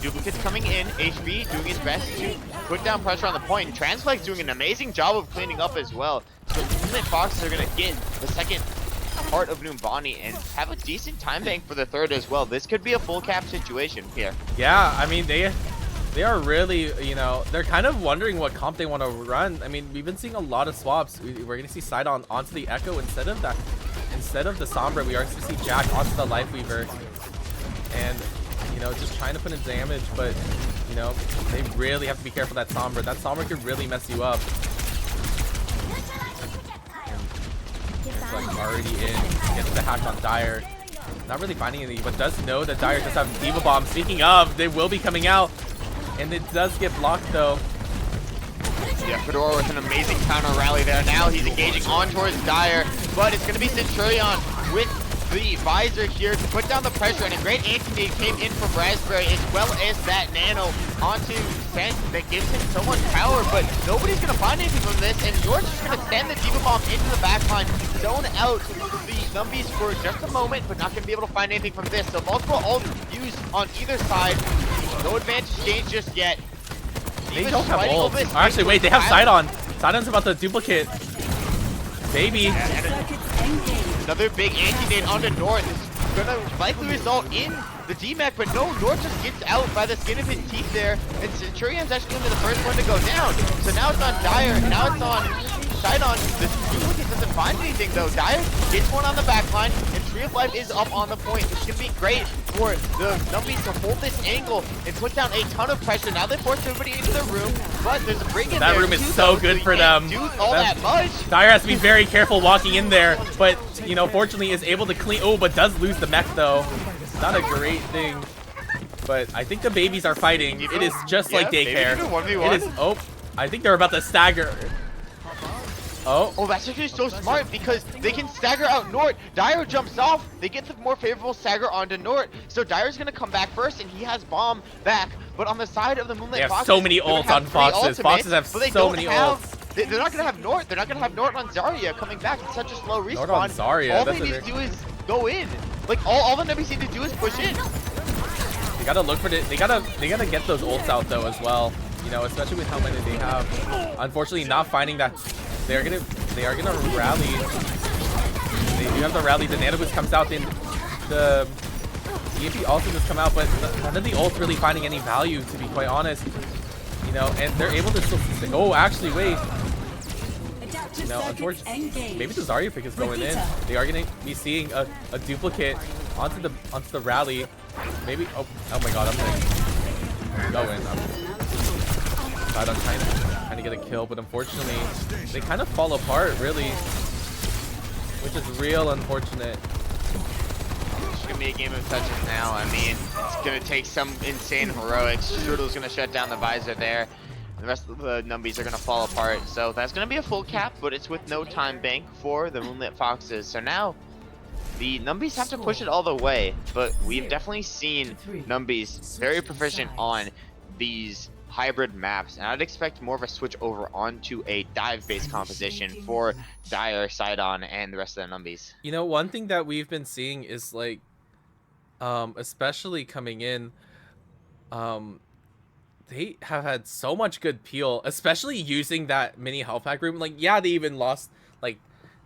Duplicates coming in, HB doing his best to put down pressure on the point, and Transflex doing an amazing job of cleaning up as well. So the Moonlight Foxes are going to get the second part of Numbani and have a decent time bank for the third as well. This could be a full cap situation here. Yeah, I mean, they are really, you know, they're kind of wondering what comp they want to run. I mean, we've been seeing a lot of swaps. We're going to see Sidon onto the Echo instead of the Sombra. We are going to see Jack onto the Lifeweaver. And, you know, just trying to put in damage, but, you know, they really have to be careful of that Sombra. That Sombra could really mess you up. It's like already in, gets the hack on Dire. Not really finding anything, but does know that Dire does have Diva Bomb. Speaking of, they will be coming out, and it does get blocked though. Yeah, Fedora with an amazing counter rally there. Now he's engaging on towards Dire, but it's going to be Centurion with the visor here to put down the pressure, and a great anti-nade came in from Raspberry, as well as that nano onto Sense that gives him so much power, but nobody's going to find anything from this, and York's just going to send the Diva Bomb into the backline, zone out the Numbys for just a moment, but not going to be able to find anything from this. So multiple ults used on either side. No advantage gained just yet. They don't have ults. Actually, wait, they have Sidon. Sidon's about to duplicate. Baby. Another big anti-nade onto North is going to likely result in the DMAC, but no, North just gets out by the skin of his teeth there, and Centurion's actually going to be the first one to go down. So now it's on Dire, and now it's on Sidon. The duplicate doesn't find anything though. Dire gets one on the backline, and Tree of Life is up on the point. It's going to be great for the Numbys to hold this angle and put down a ton of pressure. Now they force everybody into the room, but there's a break in there. That room is so good for them. Do all that much. Dire has to be very careful walking in there, but you know, fortunately is able to clean. Oh, but does lose the mech though. Not a great thing. But I think the babies are fighting. It is just like daycare. It is. Oh, I think they're about to stagger. Oh, that's actually so smart because they can stagger out Nort. Dire jumps off. They get the more favorable stagger onto Nort. So Dire's going to come back first, and he has Bomb back. But on the side of the Moonlight Foxes, they have so many ults on Foxes. Foxes have so many ults. They're not going to have Nort. They're not going to have Nort on Zarya coming back. It's such a slow respawn. Nort on Zarya. All they need to do is go in. Like, all the Numbys need to do is push in. They gotta look for it. They gotta get those ults out though as well. You know, especially with how many they have. Unfortunately, not finding that. They are gonna rally. They do have to rally. The nano boost comes out. The EMP also does come out, but none of the ults really finding any value, to be quite honest. You know, and they're able to still. Oh, actually, wait. You know, unfortunately, maybe the Zarya pick is going in. They are gonna be seeing a duplicate onto the rally. Maybe. Oh my God! I'm gonna go in. I'm trying to get a kill, but unfortunately, they kind of fall apart, really, which is real unfortunate. It's gonna be a game of touches now. I mean, it's gonna take some insane heroics. Strudel's gonna shut down the visor there. The rest of the Numbys are going to fall apart. So that's going to be a full cap, but it's with no time bank for the Moonlit Foxes. So now the Numbys have to push it all the way, but we've definitely seen Numbys very proficient on these hybrid maps, and I'd expect more of a switch over onto a dive-based composition for Dire, Sidon, and the rest of the Numbys. You know, one thing that we've been seeing is like, especially coming in, they have had so much good peel, especially using that mini health pack room. Like, yeah, they even lost, like,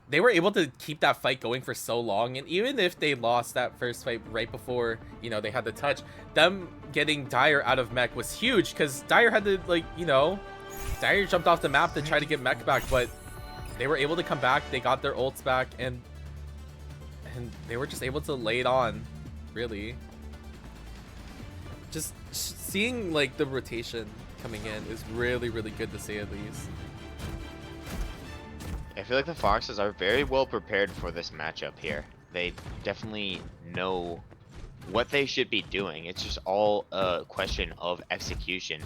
they were able to keep that fight going for so long. And even if they lost that first fight right before, you know, they had the touch, them getting Dire out of mech was huge, because Dire had to, like, you know, Dire jumped off the map to try to get mech back, but they were able to come back. They got their ults back, and they were just able to lay it on, really. Just seeing like the rotation coming in is really, really good to say, at least. I feel like the Foxes are very well prepared for this matchup here. They definitely know what they should be doing. It's just all a question of execution.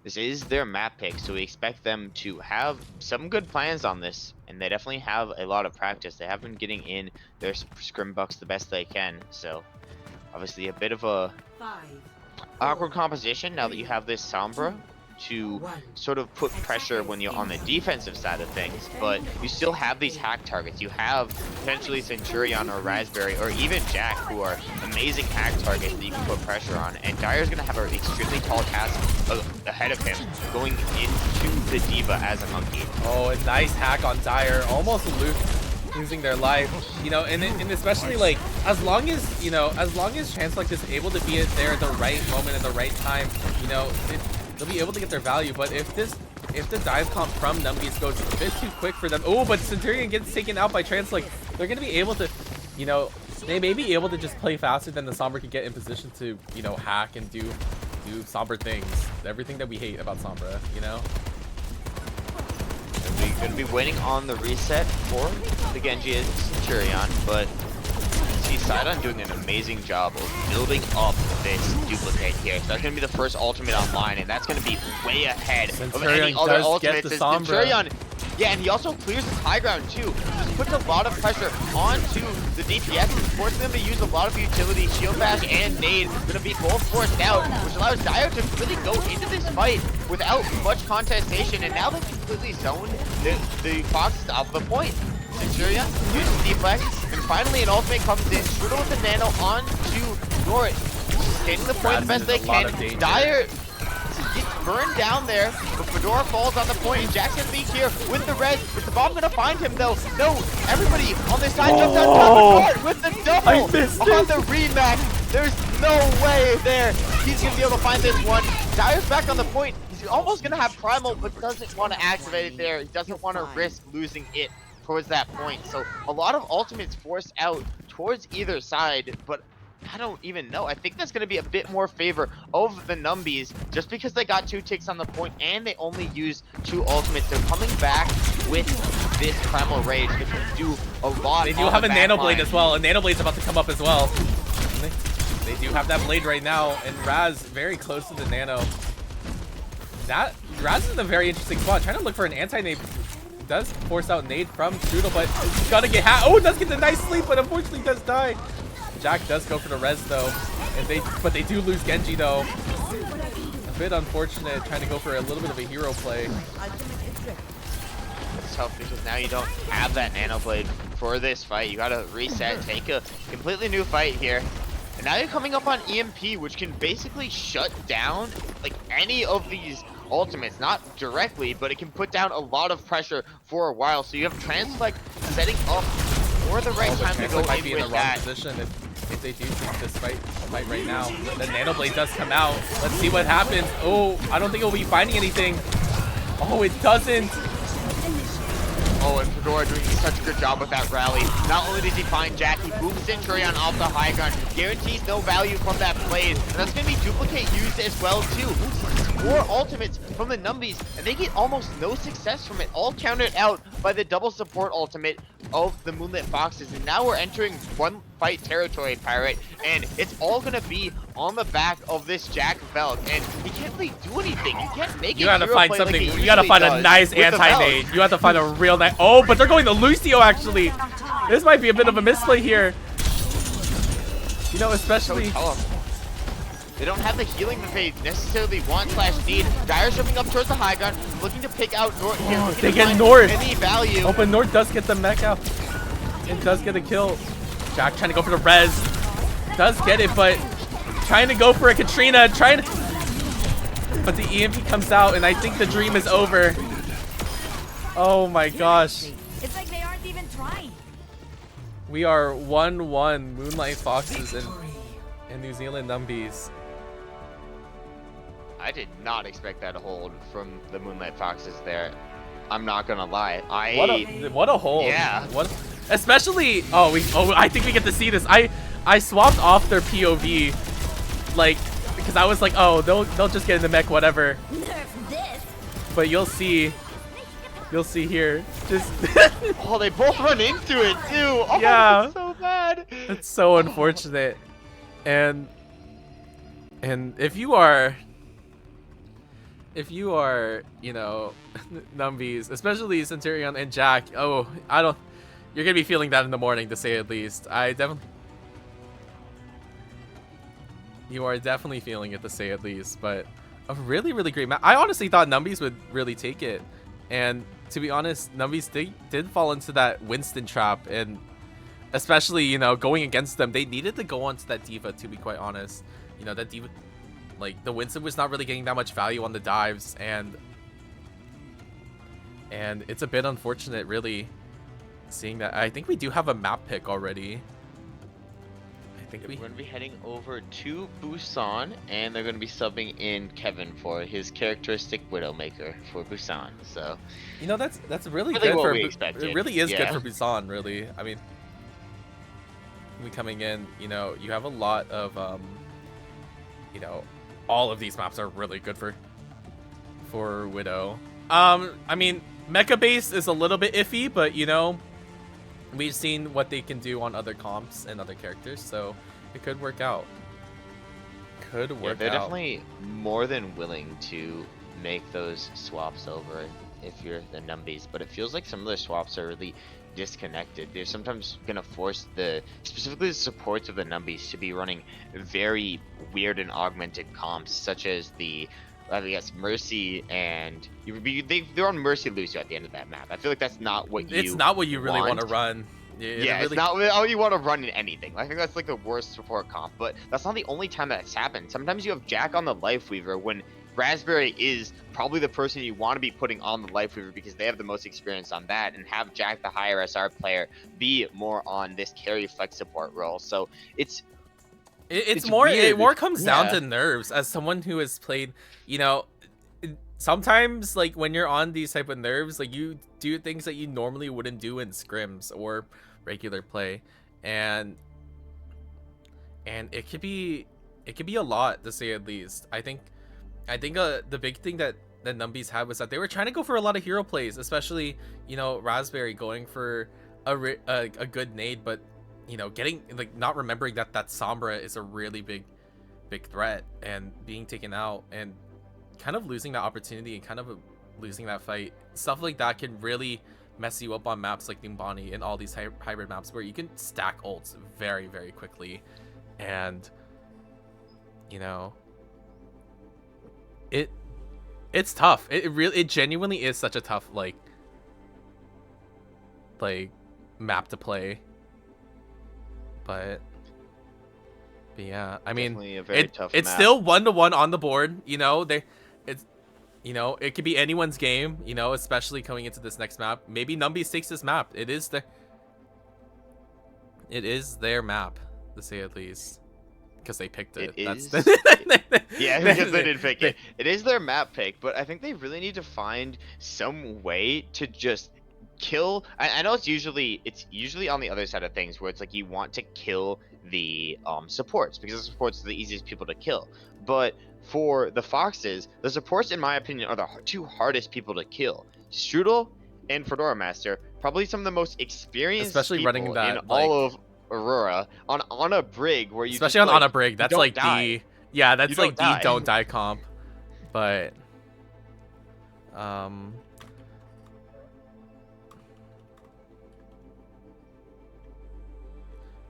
This is their map pick, so we expect them to have some good plans on this, and they definitely have a lot of practice. They have been getting in their scrim bucks the best they can, so obviously a bit of a awkward composition now that you have this Sombra to sort of put pressure when you're on the defensive side of things, but you still have these hack targets. You have potentially Centurion or Raspberry or even Jack, who are amazing hack targets that you can put pressure on, and Dyer's going to have an extremely tall task ahead of him going into the D.Va as a monkey. Oh, a nice hack on Dyer, almost losing their life, you know, and especially like as long as, you know, as long as Chance like is able to be there at the right moment at the right time, you know, they'll be able to get their value. But if the dive comp from Numbys goes a bit too quick for them, oh, but Centurion gets taken out by Trans, like they're gonna be able to, you know, they may be able to just play faster than the Sombra can get in position to, you know, hack and do Sombra things, everything that we hate about Sombra, you know. We're gonna be waiting on the reset for the Genji and Centurion, but see Sidon doing an amazing job of building up this duplicate here. So that's gonna be the first ultimate online, and that's gonna be way ahead of any other ultimates. Centurion, yeah, and he also clears his high ground too. Just puts a lot of pressure onto the DPS, and forcing them to use a lot of utility. Shield Bash and Nade gonna be both forced out, which allows Dyer to really go into this fight without much contestation, and now they've completely zoned the Foxes off the point. Centurion uses deflex, and finally an ultimate comes in. Strudel with the nano onto North, getting the point the best they can. Dyer gets burned down there, but Fedora falls on the point, and Jack's gonna be here with the res. Is the bomb gonna find him though? No, everybody on this side jumps out top of with the double on the rematch. There's no way there. He's gonna be able to find this one. Dyer's back on the point. He's almost gonna have Primal, but doesn't want to activate it there. He doesn't want to risk losing it towards that point. So a lot of ultimates forced out towards either side, but I don't even know. I think that's going to be a bit more favor of the Numbys just because they got 2 ticks on the point and they only used 2 ultimates. They're coming back with this Primal Rage, which can do a lot. They do have a Nano Blade as well. A Nano Blade's about to come up as well. They do have that blade right now, and Raz very close to the Nano. Raz is in a very interesting spot, trying to look for an anti-nade. Does force out nade from Strudel, but he's gonna get hacked. Oh, does get the nice sleep, but unfortunately does die. Jack does go for the res though, and they do lose Genji though. A bit unfortunate, trying to go for a little bit of a hero play. It's tough because now you don't have that Nano Blade for this fight. You gotta reset, take a completely new fight here. And now you're coming up on EMP, which can basically shut down like any of these ultimates, not directly, but it can put down a lot of pressure for a while. So you have Translect setting up for the right time to go might in be with in the wrong that. Position if they do take this fight right now. The Nano Blade does come out. Let's see what happens. Oh, I don't think it'll be finding anything. Oh, it doesn't. Oh, and Fedora doing such a good job with that rally. Not only does he find Jack, he booms Centurion off the high ground, guarantees no value from that blade, and that's going to be duplicate used as well too. 4 ultimates from the Numbys, and they get almost no success from it, all countered out by the double support ultimate of the Moonlit Foxes. And now we're entering one fight territory, Pirate, and it's all gonna be on the back of this Jack Velk, and he can't really do anything. You can't make it. You gotta find something. You gotta find a nice anti-nade. You have to find a real nice. Oh, but they're going to Lucio actually. This might be a bit of a misplay here. You know, especially. They don't have the healing that they necessarily want / need. Dyer's jumping up towards the high ground, looking to pick out North here. Oh, they get North. Any value. Oh, but North does get the mech out. It does get a kill. Jack trying to go for the res. Does get it, but trying to go for a Katrina. But the EMP comes out, and I think the dream is over. Oh my gosh. It's like they aren't even trying. We are 1-1 Moonlight Foxes and New Zealand Numbys. I did not expect that hold from the Moonlight Foxes there. I'm not gonna lie. What a hold. Yeah. Especially I think we get to see this. I swapped off their POV, like, because I was like, oh, they'll just get in the mech, whatever. But you'll see here. Just oh, they both run into it too. Oh, yeah. that's so bad. It's so unfortunate. And if you are, you know, Numbys, especially Centurion and Jack, oh, you're gonna be feeling that in the morning, to say at least. You are definitely feeling it, to say at least. But a really, really great map. I honestly thought Numbys would really take it, and to be honest, Numbys did fall into that Winston trap, and especially, you know, going against them, they needed to go onto that D.Va, to be quite honest. You know, that D.Va, like, the Winston was not really getting that much value on the dives, and it's a bit unfortunate, really, seeing that. I think we do have a map pick already. We're going to be heading over to Busan, and they're going to be subbing in Kevin for his characteristic Widowmaker for Busan. So, you know, that's really really good what for we expected. It really is Yeah. good for Busan, really. I mean, we coming in, you know, you have a lot of you know, all of these maps are really good for Widow. I mean, mecha base is a little bit iffy, but you know, we've seen what they can do on other comps and other characters, so it could work out. They're definitely more than willing to make those swaps over if you're the Numbys, but it feels like some of the swaps are really disconnected. They're sometimes gonna force specifically the supports of the Numbys to be running very weird and augmented comps, such as I guess Mercy, and they're on Mercy Lucio at the end of that map. I feel like that's not what it's not what you really want to run. It's not how you want to run in anything. I think that's like the worst support comp, but that's not the only time that's happened. Sometimes you have Jack on the Life Weaver when Raspberry is probably the person you want to be putting on the Life Weaver because they have the most experience on that, and have Jack, the higher SR player, be more on this carry flex support role. So it's more weird. It more comes down to nerves. As someone who has played, you know, sometimes like when you're on these type of nerves, like you do things that you normally wouldn't do in scrims or regular play, and it could be a lot, to say at least. I think the big thing that the Numbys had was that they were trying to go for a lot of hero plays, especially, you know, Raspberry going for a good nade, but you know, getting like not remembering that Sombra is a really big threat, and being taken out and kind of losing that opportunity and kind of losing that fight. Stuff like that can really mess you up on maps like Numbani and all these hybrid maps where you can stack ults very, very quickly, and you know, it's tough. It genuinely is such a tough like map to play. But yeah, I mean, definitely a very tough it's map. still 1-1 on the board. You know, you know, it could be anyone's game. You know, especially coming into this next map. Maybe Numbys takes this map. It is their map, to say at least, because they picked it. Yeah, because they did pick it. It is their map pick, but I think they really need to find some way to just kill. I know it's usually on the other side of things, where it's like you want to kill the supports, because the supports are the easiest people to kill. But for the Foxes, the supports, in my opinion, are the two hardest people to kill. Strudel and Fedora Master, probably some of the most experienced, especially people running that, in all of Aurora on a brig, where you especially just, on a brig. That's like die. that's like the don't die comp. But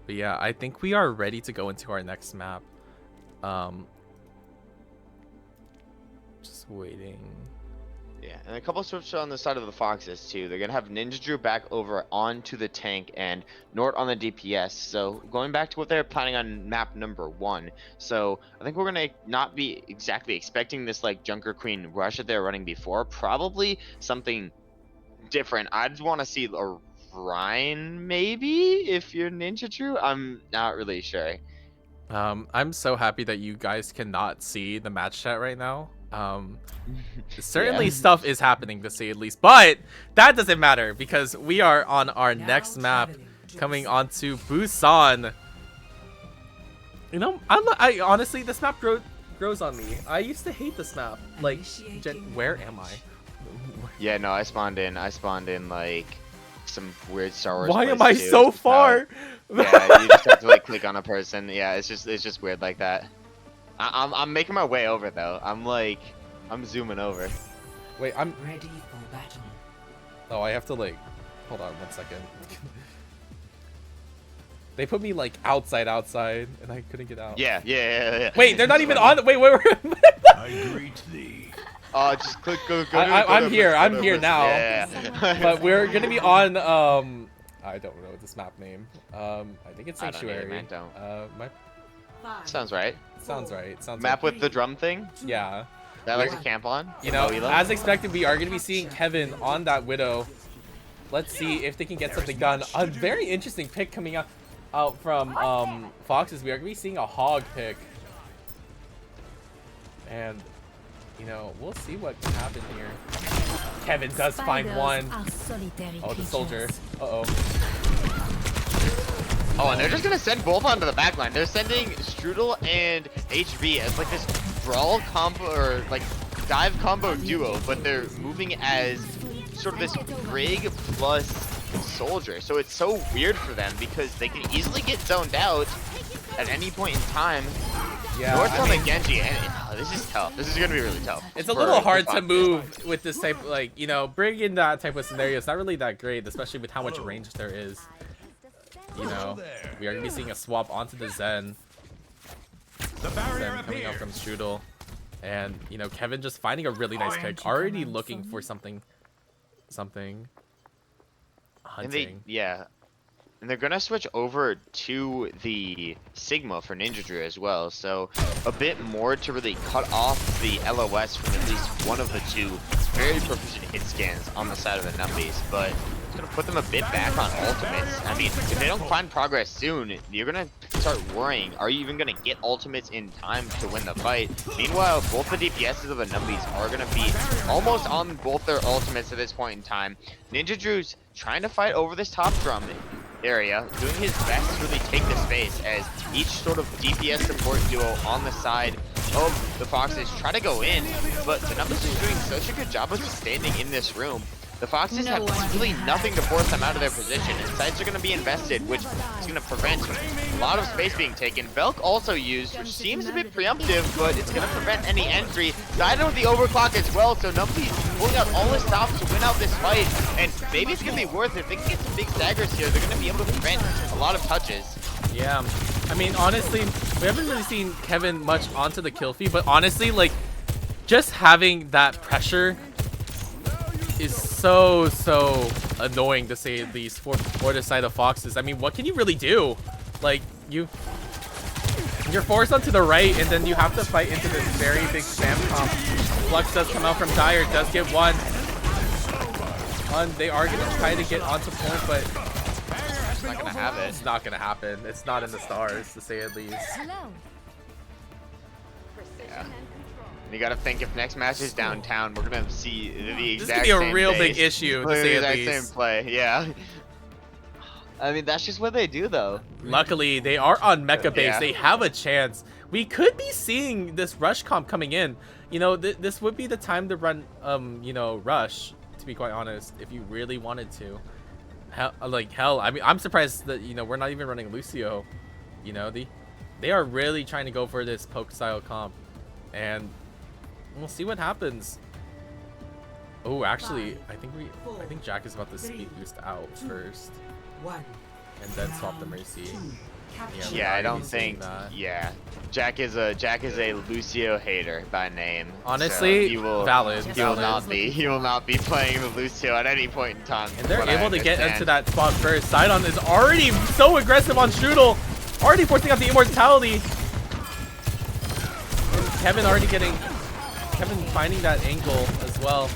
but yeah, I think we are ready to go into our next map. Just waiting. Yeah, and a couple of switches on the side of the Foxes too. They're gonna have Ninja Drew back over onto the tank and Nort on the DPS. So going back to what they're planning on map number 1. So I think we're gonna not be exactly expecting this like Junker Queen rush that they were running before. Probably something different. I just want to see a Rhine, maybe, if you're Ninja Drew. I'm not really sure. I'm so happy that you guys cannot see the match chat right now. Certainly stuff is happening, to say at least, but that doesn't matter because we are on our next map, coming onto Busan. You know, I honestly, this map grows on me. I used to hate this map. Like, where am I? Yeah, no, I spawned in like some weird Star Wars. Why am I so far? Yeah, you just have to like click on a person. Yeah, it's just weird like that. I'm making my way over though. I'm zooming over. Wait, I'm. Ready for battle. Oh, I have to like. Hold on 1 second. They put me like outside, and I couldn't get out. Yeah. Wait, they're not even on. Wait. I greet thee. Oh, just click go. I'm here. I'm here now. Yeah. But we're gonna be on. I don't know this map name. I think it's I don't either, Sanctuary. man, don't. My Sounds right. sounds right. Sounds Map like, with the drum thing yeah. that I like to camp on. You know, Oh, Elo? as expected, we are gonna be seeing Kevin on that Widow. Let's see if they can get something done. A very interesting pick coming out from Foxes. We are gonna be seeing a hog pick, and you know, we'll see what can happen here. Kevin does find one. Oh, the soldier. Uh-oh. Oh, and they're just gonna send both onto the back line. They're sending Strudel and HB as like this brawl combo or like dive combo duo, but they're moving as sort of this Brig plus soldier. So it's so weird for them because they can easily get zoned out at any point in time. Yeah, North I on mean, the Genji, and this is tough. This is gonna be really tough. it's a for little hard the to Foxes. move with this type, like, you know, Brig in that type of scenario. It's not really that great, especially with how much range there is. You know, we are gonna be seeing a swap onto the Zen. The barrier Zen coming out appears. from Strudel. And, you know, Kevin just finding a really nice pick. Already looking for something. And Hunting. and they're gonna switch over to the Sigma for Ninja Drew as well, so a bit more to really cut off the LOS from at least one of the two very proficient hit scans on the side of the Numbys, but it's gonna put them a bit back on ultimates. I mean, if they don't find progress soon, you're gonna start worrying, are you even gonna get ultimates in time to win the fight? Meanwhile, both the DPSs of the Numbys are gonna be almost on both their ultimates at this point in time. Ninja Drew's trying to fight over this top drum area, doing his best to really take the space as each sort of DPS support duo on the side of the Foxes try to go in, but the Numbers is doing such a good job of just standing in this room. The Foxes have really nothing to force them out of their position, and sites are going to be invested, which is going to prevent a lot of space being taken. Belk also used, which seems a bit preemptive, but it's going to prevent any entry. Died with the overclock as well, so Numbys pulling out all his stops to win out this fight, and maybe it's going to be worth it. If they can get some big staggers here, they're going to be able to prevent a lot of touches. Yeah. I mean, honestly, we haven't really seen Kevin much onto the kill feed, but honestly, like, just having that pressure is so annoying to say at least for the side of Foxes. I mean, what can you really do? Like, you're forced onto the right, and then you have to fight into this very big spam comp. Flux does come out from Dire, does get one. They are gonna try to get onto point, but It's not going to have it. it's not gonna happen. It's not in the stars, to say at least. Yeah. And you gotta think, if next match is downtown, we're gonna see the This exact could be a same real base. big issue, to Literally say the at exact least. same play, yeah. I mean, that's just what they do, though. Luckily, they are on Mecha base. Yeah. They have a chance. We could be seeing this rush comp coming in. You know, this would be the time to run, you know, rush, to be quite honest, if you really wanted to. Hell, I mean, I'm surprised that, you know, we're not even running Lucio. You know, they are really trying to go for this poke style comp. And we'll see what happens. Oh, actually, I think Jack is about to speed boost out first, and then swap the Mercy. Yeah, I don't already seeing think. that. Yeah, Jack is a Lucio hater by name. Honestly, so he will, valid. He will not be. He will not be playing the Lucio at any point in time. And they're what I able to get understand. into that spot first. Sidon is already so aggressive on Strudel, already forcing out the immortality. And Kevin finding that angle as well.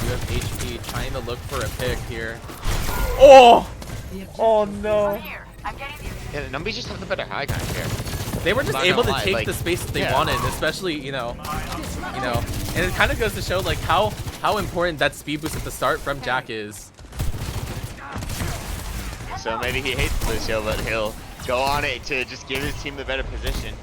You have HP trying to look for a pick here. Oh! Oh no. Yeah, the Numbys just have the better high ground here. They were just Not able gonna to lie, take like, the space that they yeah. wanted, especially, you know, and it kind of goes to show like how important that speed boost at the start from Jack is. So maybe he hates Lucio, but he'll go on it to just give his team the better position.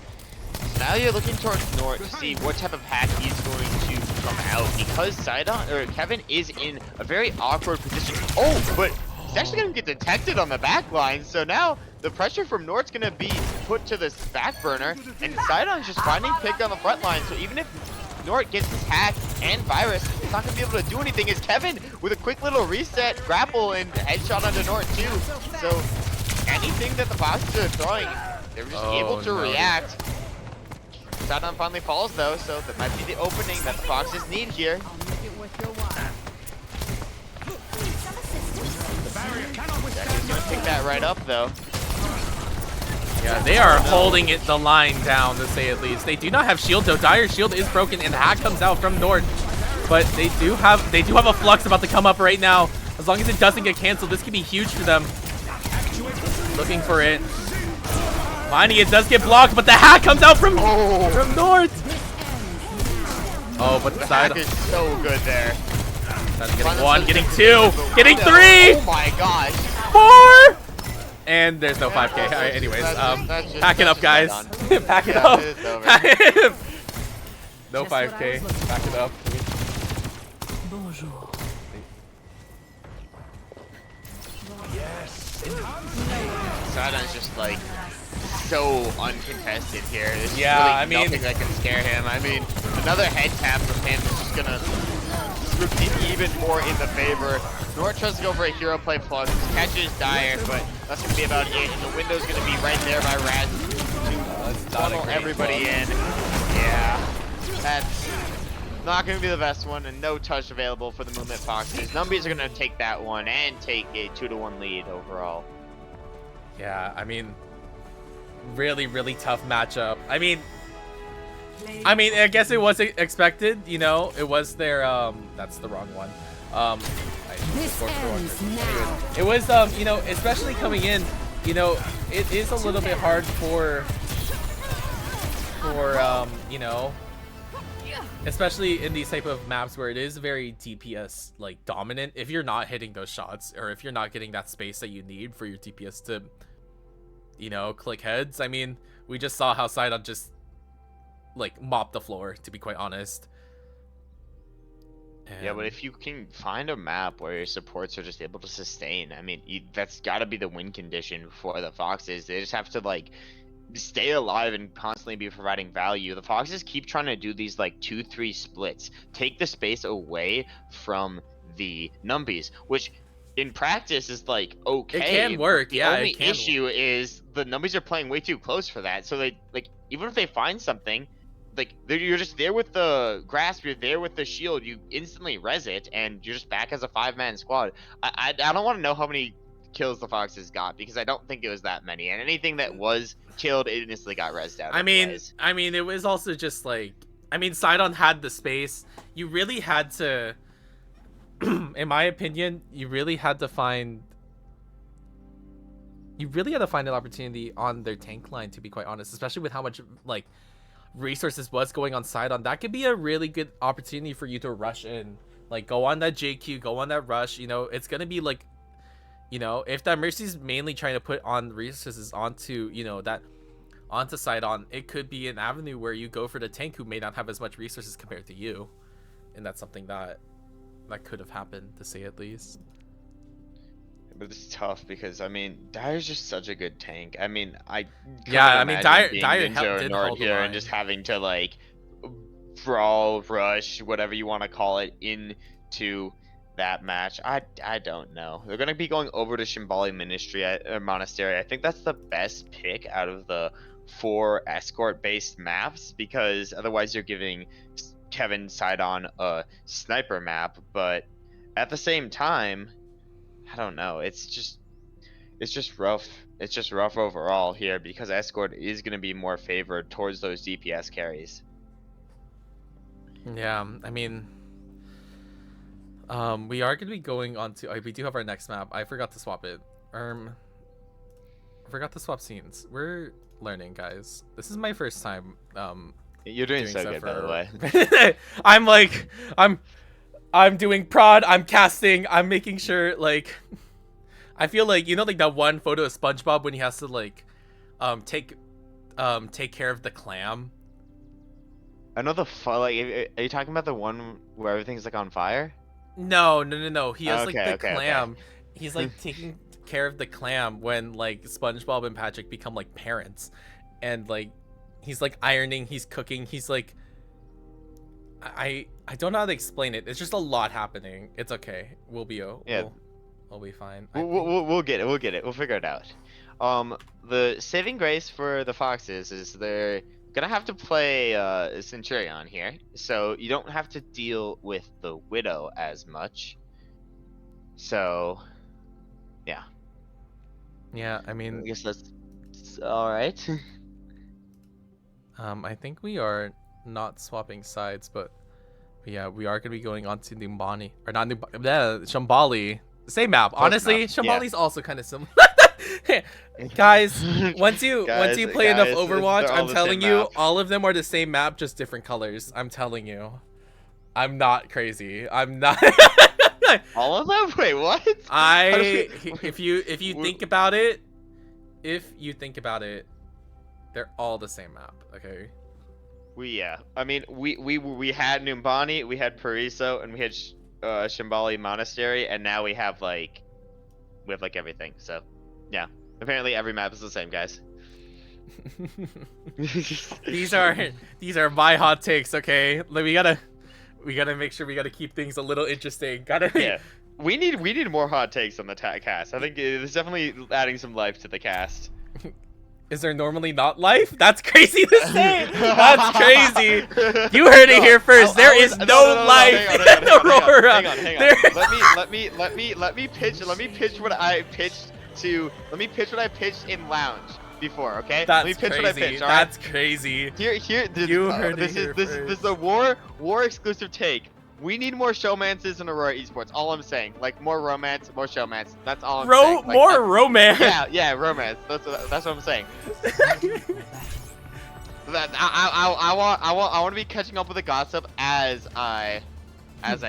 So now you're looking towards North to see what type of pack he's going to come out, because Sidon or Kevin is in a very awkward position. Oh, but He's actually going to get detected on the back line, so now the pressure from Nord's going to be put to this back burner, and Sidon's just finding pick on the front line, so even if Nord gets his hack and virus, he's not going to be able to do anything. As Kevin with a quick little reset, grapple, and headshot onto Nord too. So anything that the Foxes are throwing, they're just able to react. Sidon finally falls though, so that might be the opening that the Foxes need here. Jackie's going to pick that right up though. Yeah, they are holding the line down, to say at least. They do not have shield though. Dire's shield is broken, and the hack comes out from Nord. But they do have a flux about to come up right now. As long as it doesn't get canceled, this could be huge for them. Looking for it. Finding it does get blocked, but the hack comes out from Nord. Oh, but the hack is so good there. Getting one, getting two, getting three. Oh my gosh. 4. And there's no 5K. All right, anyways, pack it up, guys. Pack it up. No 5K. Pack it up. Sidon's just like so uncontested here. There's really nothing that can scare him. I mean, another head tap from him is just gonna repeat even more in the favor. Nord tries to go for a hero play plus, catches Dire, but that's gonna be about it. And the window's gonna be right there by Raz to funnel everybody in. Yeah, that's not gonna be the best one, and no touch available for the Moonlight Foxes. Numbys are gonna take that one and take a 2-1 lead overall. Yeah, I mean, really, really tough matchup. I mean, I guess it was expected, you know. It was their that's the wrong one. This ends now. It was you know, especially coming in, you know, it is a little bit hard for you know, especially in these type of maps where it is very DPS like dominant. If you're not hitting those shots, or if you're not getting that space that you need for your DPS to, you know, click heads. I mean, we just saw how Sidon just like mopped the floor, to be quite honest. Yeah, but if you can find a map where your supports are just able to sustain, I mean, that's got to be the win condition for the Foxes. They just have to like stay alive and constantly be providing value. The Foxes keep trying to do these like 2-3 splits, take the space away from the Numbys, which in practice is like okay. It can work. The yeah. only issue is the Numbys are playing way too close for that. So they like, even if they find something, like you're just there with the grasp, you're there with the shield, you instantly res it, and you're just back as a 5-man squad. I don't want to know how many kills the Foxes got, because I don't think it was that many, and anything that was killed, it instantly got rezzed out. I mean, it was also just like, I mean, Sidon had the space. You really had to, in my opinion, you really had to find an opportunity on their tank line, to be quite honest, especially with how much like resources was going on Sidon. That could be a really good opportunity for you to rush in, like go on that JQ, go on that rush. You know, it's gonna be like, you know, if that Mercy's mainly trying to put on resources onto, you know, that onto Sidon, it could be an avenue where you go for the tank who may not have as much resources compared to you, and that's something that could have happened, to say at least. But it's tough because, I mean, Dire's just such a good tank. I mean, Dire did hold here and just having to like brawl, rush, whatever you want to call it, into that match. I don't know. They're gonna be going over to Shimbali Monastery. I think that's the best pick out of the 4 escort-based maps, because otherwise you're giving Kevin Sidon a sniper map. But at the same time, I don't know. It's just rough. It's just rough overall here, because escort is going to be more favored towards those DPS carries. Yeah, I mean, we are going to be going on to. We do have our next map. I forgot to swap it. I forgot to swap scenes. We're learning, guys. This is my first time. You're doing so good, by the way. I'm doing prod, I'm casting, I'm making sure, like, I feel like, you know, like that one photo of SpongeBob when he has to like take care of the clam. I know are you talking about the one where everything's like on fire? No. He has like the clam, okay. he's like taking care of the clam when like SpongeBob and Patrick become like parents, and like he's like ironing, he's cooking, he's like I don't know how to explain it. It's just a lot happening. It's okay. We'll be we'll be fine. We'll get it. We'll get it. We'll figure it out. The saving grace for the Foxes is they're gonna have to play Centurion here, so you don't have to deal with the Widow as much. So, yeah. Yeah, I mean, I guess that's all right. I think we are not swapping sides, but yeah, we are gonna be going on to Numbani or not Shambali. Same map. Honestly, map. Shambali's also kind of similar. Guys, once you play enough Overwatch, I'm telling you, map. all of them are the same map, just different colors. I'm telling you. I'm not crazy. I'm not. All of them? Wait, what? If you think about it, they're all the same map. Okay. I mean, we had Numbani, we had Pariso, and we had Shambali Monastery, and now we have like everything. So, yeah. Apparently, every map is the same, guys. These are my hot takes. Okay, like, we gotta make sure we gotta keep things a little interesting. Yeah. We need more hot takes on the cast. I think it's definitely adding some life to the cast. Is there normally not life? That's crazy to say. That's crazy. You heard it here first. There is no life in Aurora. Hang on. Let me pitch what I pitched in lounge before, okay? That's let me pitch crazy. what I pitched, all right? That's crazy. This is a war exclusive take. We need more showmances in Aurora Esports. All I'm saying, like more romance, more showmance. That's all I'm saying. Like, more romance. Yeah, romance. That's what I'm saying. I want to be catching up with the gossip as I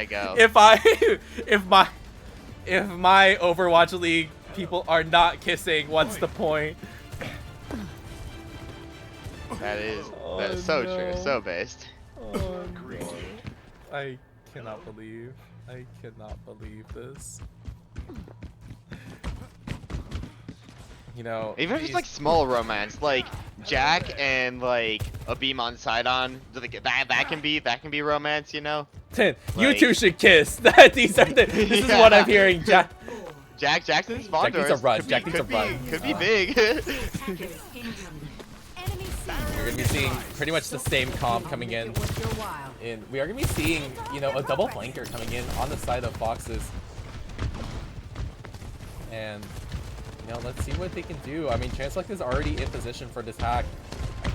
go. If my Overwatch League people are not kissing, what's the point? That is so true, so based. Oh, no. I cannot believe this. You know, even if it's like small romance, like Jack and like a beam on Sidon, that can be romance, you know. You two should kiss. This is what I'm hearing. Jackson's spawn doors. Jack needs a run. Could be big. We're gonna be seeing pretty much the same comp coming in. And we are gonna be seeing, you know, a double flanker coming in on the side of Foxes. And you know, let's see what they can do. I mean, Transelect is already in position for this hack. I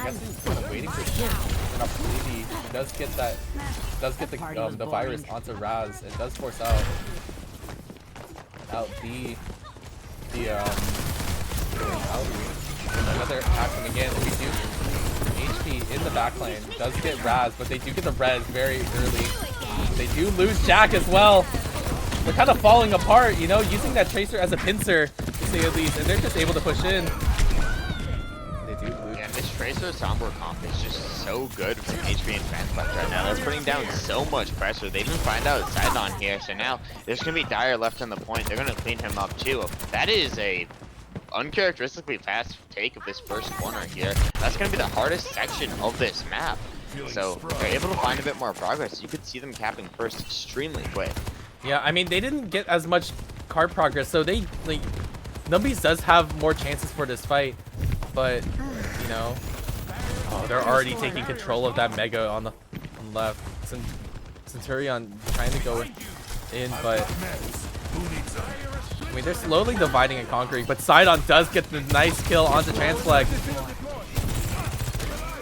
guess he's kind of waiting for an opportunity. He does get the virus onto Raz. It does force out the another attack coming in. We do HP in the backline. Does get Raz, but they do get the res very early. They do lose Jack as well. They're kind of falling apart, you know, using that Tracer as a pincer, to say the least, and they're just able to push in. They do lose. Yeah, this Tracer Sombra comp is just so good from HP and Transelect right now. That's putting down so much pressure. They even find out Sidon here, so now there's going to be Dire left on the point. They're going to clean him up too. That is a uncharacteristically fast take of this first corner here. That's going to be the hardest section of this map. So if they're able to find a bit more progress, you could see them capping first extremely quick. Yeah, I mean, they didn't get as much card progress, so they, like, Numbys does have more chances for this fight, but, you know, they're already taking control of that Mega on the left. Centurion trying to go in, but I mean, they're slowly dividing and conquering, but Sidon does get the nice kill onto Transelect.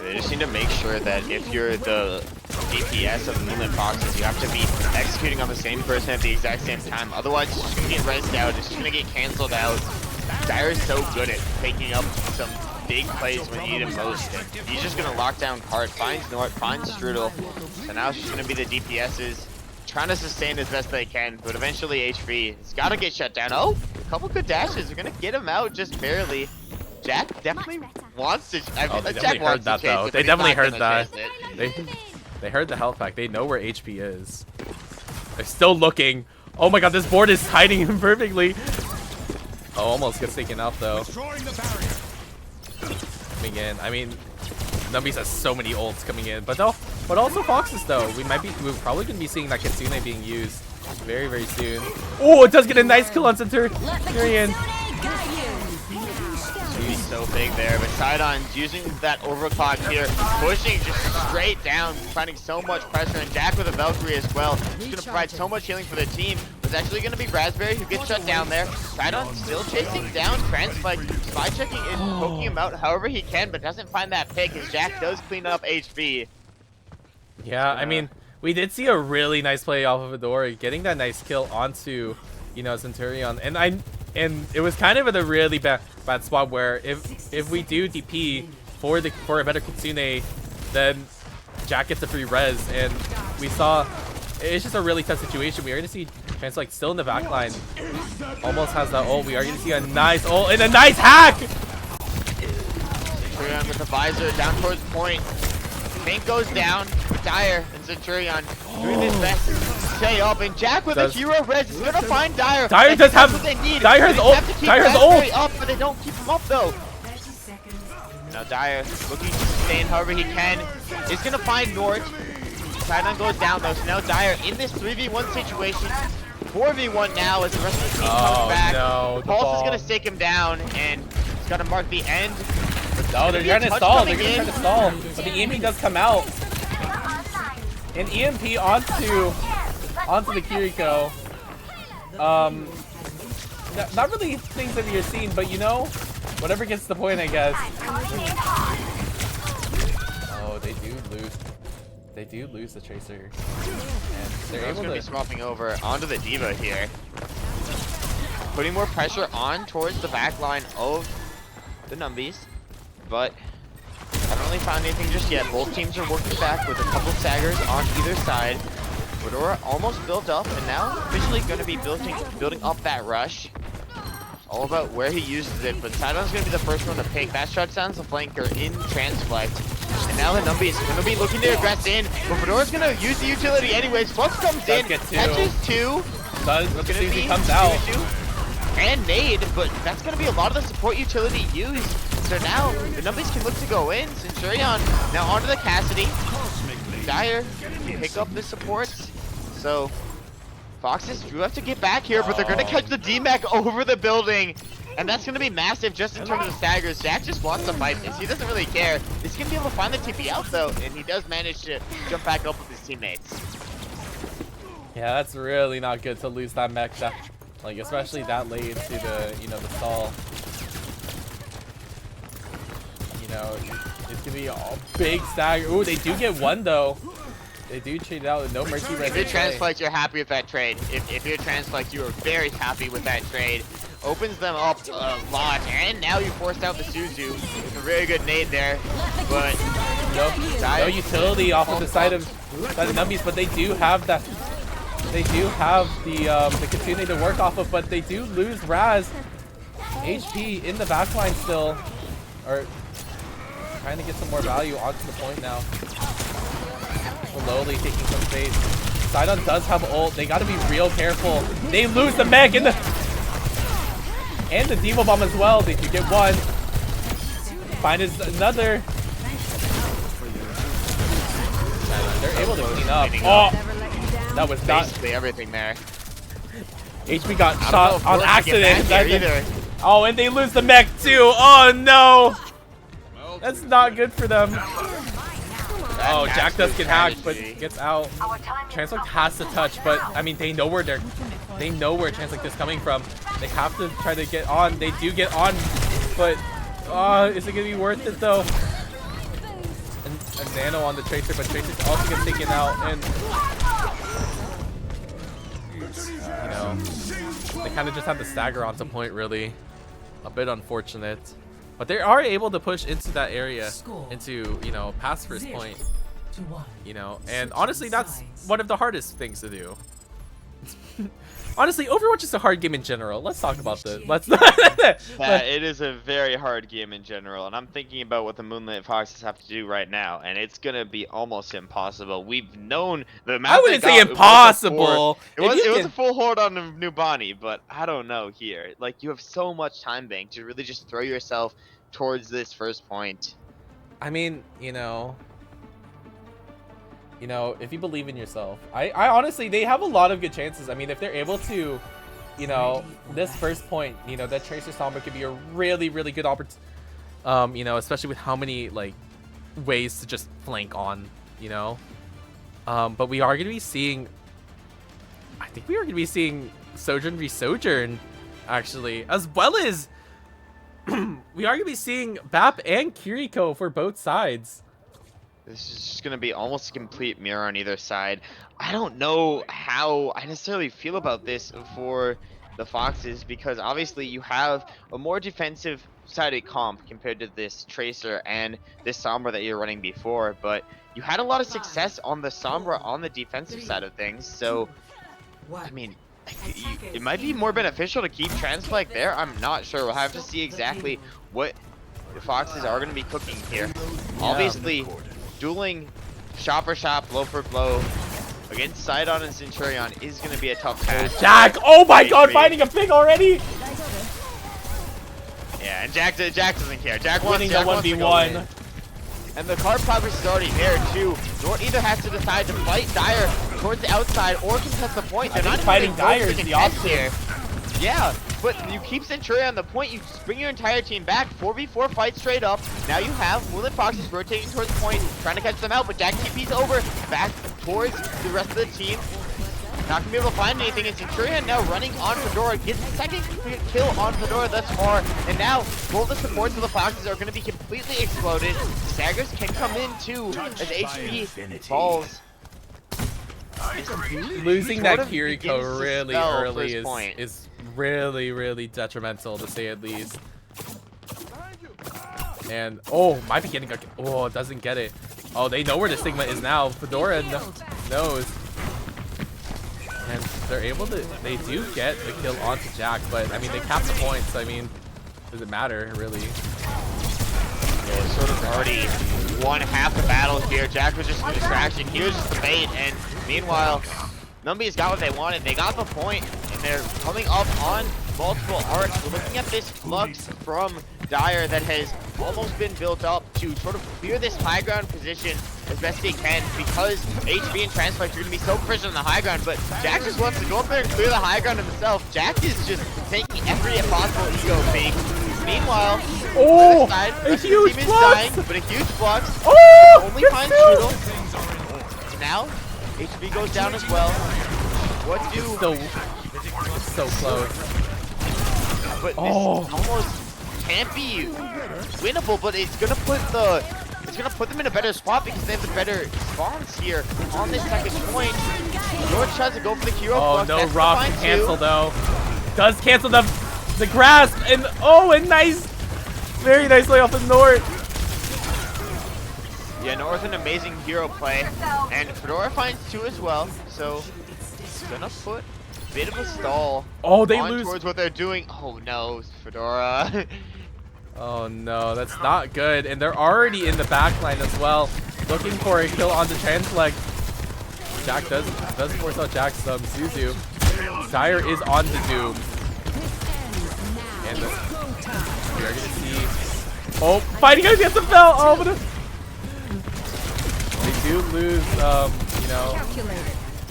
They just need to make sure that if you're the DPS of the Moonlight Foxes, you have to be executing on the same person at the exact same time. Otherwise, it's just going to get rezzed out. It's just going to get canceled out. Dire's so good at taking up some big plays when you need him most. And he's just going to lock down Cart, finds Nort, finds Strudel. So now it's just going to be the DPSs trying to sustain as best they can, but eventually HV has got to get shut down. Oh, a couple good dashes are going to get him out just barely. Jack definitely wants to. They definitely heard that though. They definitely heard that. They heard the health pack. They know where HP is. They're still looking. Oh my god, this board is hiding him perfectly. Oh, almost gets taken out though. Destroying the barrier. Coming in. I mean, Numbys has so many ults coming in, but also Foxes though. We're probably gonna be seeing that Kitsune being used very, very soon. Oh, it does get a nice kill on Centurion. He's so big there, but Sidon's using that overclock here, pushing just straight down, finding so much pressure, and Jack with a Valkyrie as well. He's going to provide so much healing for the team. It's actually going to be Raspberry who gets shut down there. Sidon still chasing down Transflight, spy checking and poking him out however he can, but doesn't find that pick as Jack does clean up HP. Yeah, I mean, we did see a really nice play off of Aurora, getting that nice kill onto, Centurion, and it was kind of in a really bad spot where if we do DP for a better Kitsune, then Jack gets a free res, and we saw it's just a really tough situation. We are going to see Transflight still in the back line, almost has that ult. We are going to see a nice ult and a nice hack. Centurion with the visor down towards point. Pink goes down. Dire and Centurion doing his best to stay up, and Jack with a hero res is gonna find Dire. Dire does have. Dire has ult. Dire has ult. Up, but they don't keep him up though. Now Dire looking to sustain however he can. Is gonna find Nort. Sidon goes down though, so now Dire in this 3v1 situation. 4v1 now as the rest of the team comes back. No, Pulse is gonna stake him down, and he's gonna mark the end. No, they're trying to stall. They're gonna try to stall. But the EMP does come out. An EMP onto the Kiriko. Not really things that you're seeing, but whatever gets the point, I guess. Oh, they do lose. They do lose the Tracer. And they're able to be swapping over onto the Diva here. Putting more pressure on towards the back line of the Numbys. But I haven't really found anything just yet. Both teams are working back with a couple staggers on either side. Aurora almost built up, and now officially going to be building up that rush. It's all about where he uses it, but Sidon's going to be the first one to pick. That shutdown's the flanker in Transflect. And now the Numbys going to be looking to aggress in, but Fedora's going to use the utility anyways. Flux comes in, catches two. Looking at me, comes out. And nade, but that's going to be a lot of the support utility used. So now the Numbys can look to go in. Centurion now onto the Cassidy. Dire can pick up the supports. So Foxes do have to get back here, but they're going to catch the DMAC over the building. And that's going to be massive just in terms of staggers. Jack just wants to fight this. He doesn't really care. He's going to be able to find the TP out though, and he does manage to jump back up with his teammates. Yeah, that's really not good to lose that mech, especially that late into the, the stall. It's gonna be a big stagger. Ooh, they do get one though. They do trade out with no mercy. If you're Transflight, you're happy with that trade. If you're Transflight, you are very happy with that trade. Opens them up a lot, and now you forced out the Suzu with a very good nade there. But no utility off of the side of Numbys, but they do have that. They do have the Kitsune to work off of, but they do lose Raz. HP in the backline still, or trying to get some more value onto the point now. Slowly taking some space. Sidon does have ult. They got to be real careful. They lose the mech and the Diva Bomb as well. They do get one. Find another. They're able to clean up. Oh, that was not basically everything there. HP got shot on accident. Oh, and they lose the mech too. Oh no. That's not good for them. Oh, Jack does get hacked, but gets out. Transflict has to touch, but I mean, they know where Transflict is coming from. They have to try to get on. They do get on, but is it gonna be worth it though? And a nano on the Tracer, but Tracer also gets taken out, and they kind of just have to stagger onto point. Really, a bit unfortunate. But they are able to push into that area, into, past first point, and honestly, that's one of the hardest things to do. Honestly, Overwatch is a hard game in general. Let's talk about the. Let's. Yeah, it is a very hard game in general, and I'm thinking about what the Moonlight Foxes have to do right now, and it's gonna be almost impossible. We've known the map I they wouldn't say got, impossible. It was If you a can, full horde on the Nubani, but I don't know here. Like you have so much time bank to really just throw yourself towards this first point. I mean, if you believe in yourself, I honestly, they have a lot of good chances. I mean, if they're able to, this first point, that Tracer Sombra could be a really, really good opportunity. Especially with how many like ways to just flank on, but we are going to be seeing, I think we are going to be seeing Sojourn v Sojourn, actually, as well as we are going to be seeing Bap and Kiriko for both sides. This is just going to be almost a complete mirror on either side. I don't know how I necessarily feel about this for the Foxes, because obviously you have a more defensive sided comp compared to this Tracer and this Sombra that you're running before, but you had a lot of success on the Sombra on the defensive side of things, so I mean, it might be more beneficial to keep Transflag there. I'm not sure. We'll have to see exactly what the Foxes are going to be cooking here. Obviously, dueling shot for shot, blow for blow against Sidon and Centurion is going to be a tough task. Jack! Oh my god, finding a pick already! Yeah, and Jack doesn't care. Jack wants Winning to a 1v1. And the card progress is already there too. Nord either has to decide to fight Dire towards the outside or contest the point. They're not fighting even Dire going is to the contest option here. Yeah, but you keep Centurion on the point, you bring your entire team back, 4v4 fight straight up. Now you have Moonlight Foxes rotating towards the point, trying to catch them out, but Jack TP's over, back towards the rest of the team. Not gonna be able to find anything, and Centurion now running on Fedora, gets the second kill on Fedora thus far, and now both the supports of the Foxes are gonna be completely exploded. Staggers can come in too, as HP falls. Losing that Kiriko really early is really, really detrimental, to say at least. And oh, might be getting it doesn't get it. Oh, they know where the Sigma is now. Fedora knows. And they're able to, they do get the kill onto Jack, but I mean, they cap the points, so I mean, does it matter, really? Yeah, sort of already won half the battle here. Jack was just a distraction. He was just the bait, and meanwhile, Numbys got what they wanted. They got the point, and they're coming up on multiple arcs. We're looking at this flux from Dire that has almost been built up to sort of clear this high ground position as best they can, because HB and Transflex are going to be so proficient on the high ground, but Jack just wants to go up there and clear the high ground himself. Jack is just taking every possible ego fake. Meanwhile, a huge flux! Dying, but a huge flux. Oh! Only finds Strudel. Now, HB goes down as well. What do... So close. But this almost can't be winnable, but it's gonna put them in a better spot because they have the better spawns here on this second point. George tries to go for the hero. Oh no, Rob can cancel though. Does cancel the grasp, and nice, very nice lay off the North. Yeah, North an amazing hero play, and Fedora finds 2 as well, so it's gonna put a bit of a stall. Oh, they lose towards what they're doing. Oh no, Fedora. Oh no, that's not good. And they're already in the backline as well, looking for a kill onto Transflex. Jack does force out Jack's Suzu. Dire is on the Doom. And we are gonna see fighting against the Bell. Oh, but they do lose,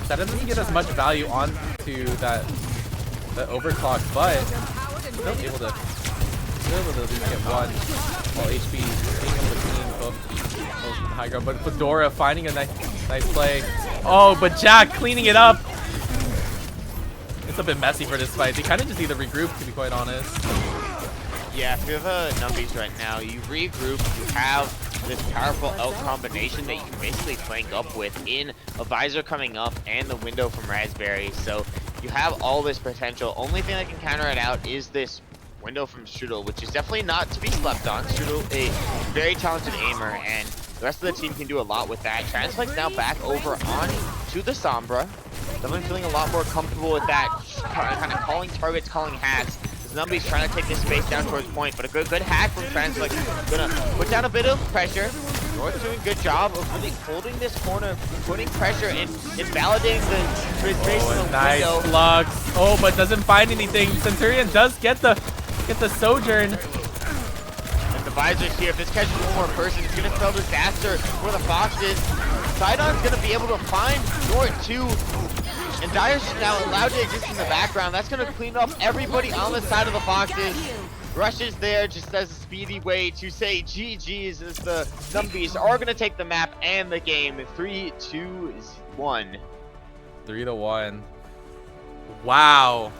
that doesn't get as much value onto that overclock, but still able to at least get one while HP being able to clean both the high ground. But Fedora finding a nice play. Oh, but Jack cleaning it up. It's a bit messy for this fight. They kind of just need to regroup, to be quite honest. Yeah, if you're the Numbys right now, you regroup, you have this powerful out combination that you can basically flank up with in a visor coming up and the window from Raspberry. So you have all this potential. Only thing that can counter it out is this window from Strudel, which is definitely not to be slept on. Strudel, a very talented aimer, and the rest of the team can do a lot with that. Transflex now back over on to the Sombra. Definitely feeling a lot more comfortable with that, kind of calling targets, calling hacks. Numbys trying to take this space down towards point, but a good hack from Trans, like, gonna put down a bit of pressure. North doing a good job of really holding this corner, putting pressure and invalidating the space in the nice window. flux. Oh, but doesn't find anything. Centurion does get the sojourn. And the Visor's here. If this catches one more person, it's gonna spell disaster for the Foxes. Sidon's gonna be able to find North too. And Dyer's now allowed to exist in the background. That's going to clean up everybody on the side of the Foxes. Rushes there just as a speedy way to say GG's as the Numbys are going to take the map and the game. 3-2-1. 3-1. Wow.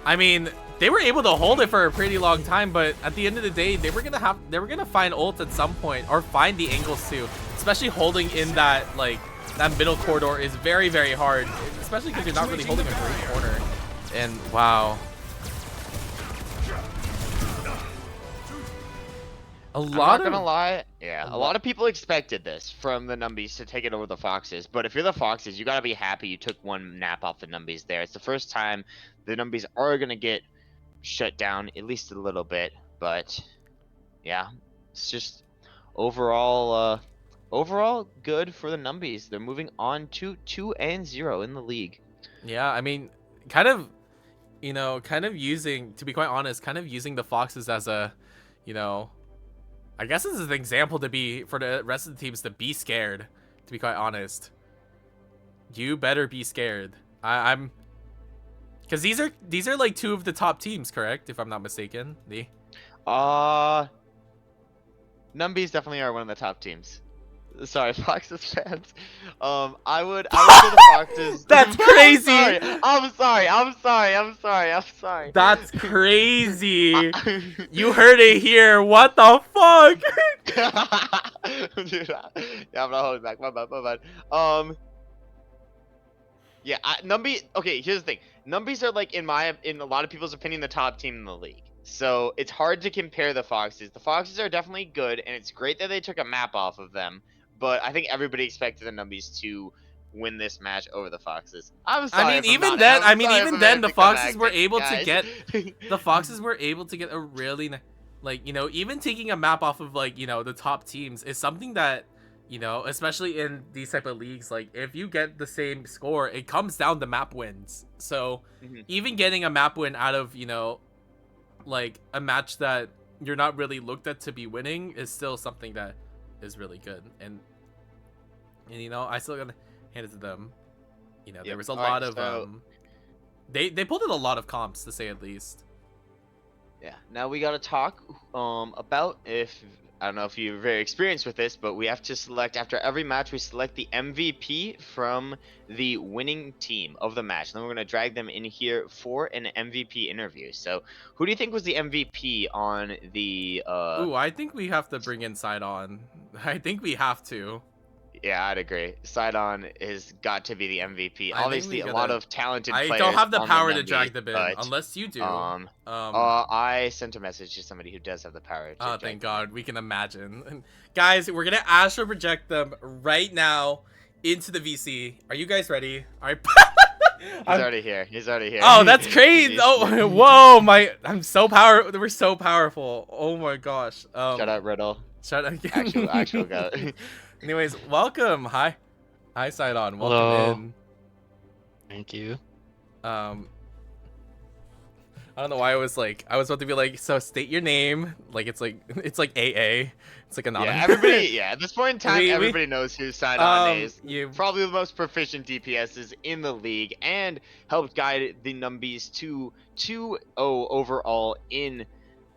I mean, they were able to hold it for a pretty long time, but at the end of the day, they were gonna find ult at some point or find the angles too. Especially holding in that that middle corridor is very, very hard, especially because you're not really holding a great corner. And wow. I'm not gonna lie, a lot of people expected this from the Numbys to take it over the Foxes, but if you're the Foxes, you gotta be happy you took one nap off the Numbys there. It's the first time the Numbys are gonna get shut down, at least a little bit, but yeah, it's just overall good for the Numbys. They're moving on to 2-0 in the league. Yeah, I mean, kind of using, to be quite honest, kind of using the Foxes as a, I guess this is an example to be for the rest of the teams to be scared. To be quite honest, you better be scared. I'm, because these are like two of the top teams, correct? If I'm not mistaken. Numbys definitely are one of the top teams. Sorry, Foxes fans. I would say the Foxes. That's crazy. I'm sorry. That's crazy. You heard it here. What the fuck? Dude, yeah, I'm not holding back. My bad. Yeah, Numbys. Okay, here's the thing. Numbys are like in a lot of people's opinion the top team in the league. So it's hard to compare the Foxes. The Foxes are definitely good, and it's great that they took a map off of them. But I think everybody expected the Numbys to win this match over the Foxes. I'm sorry. I mean, even then, the Foxes were able to get a really even taking a map off of the top teams is something that especially in these type of leagues, like if you get the same score, it comes down to map wins. So even getting a map win out of like a match that you're not really looked at to be winning is still something that is really good. And I still gotta hand it to them. There was a lot of they pulled in a lot of comps, to say at least. Yeah, now we gotta talk about, if I don't know if you're very experienced with this, but we have to select, after every match, we select the MVP from the winning team of the match. And then we're going to drag them in here for an MVP interview. So who do you think was the MVP on the... Ooh, I think we have to bring in Sidon. I think we have to. Yeah, I'd agree. Sidon has got to be the MVP. Obviously, a lot of talented players. I don't have the power to drag them in, unless you do. I sent a message to somebody who does have the power to oh, thank God. We can imagine. Guys, we're going to astral project them right now into the VC. Are you guys ready? All right. He's already here. Oh, that's crazy. Oh, whoa. I'm so powerful. We're so powerful. Oh, my gosh. Shut up, Riddle. Shut up. Actual go. Anyways, welcome. Hi, Sidon. Welcome Hello. in. Thank you. I don't know why I was about to be like, so state your name. Like it's like AA. It's like anonymous. Yeah, everybody. Yeah, at this point in time, everybody knows who Sidon is. Probably the most proficient DPSs in the league, and helped guide the Numbys to 2-0 overall in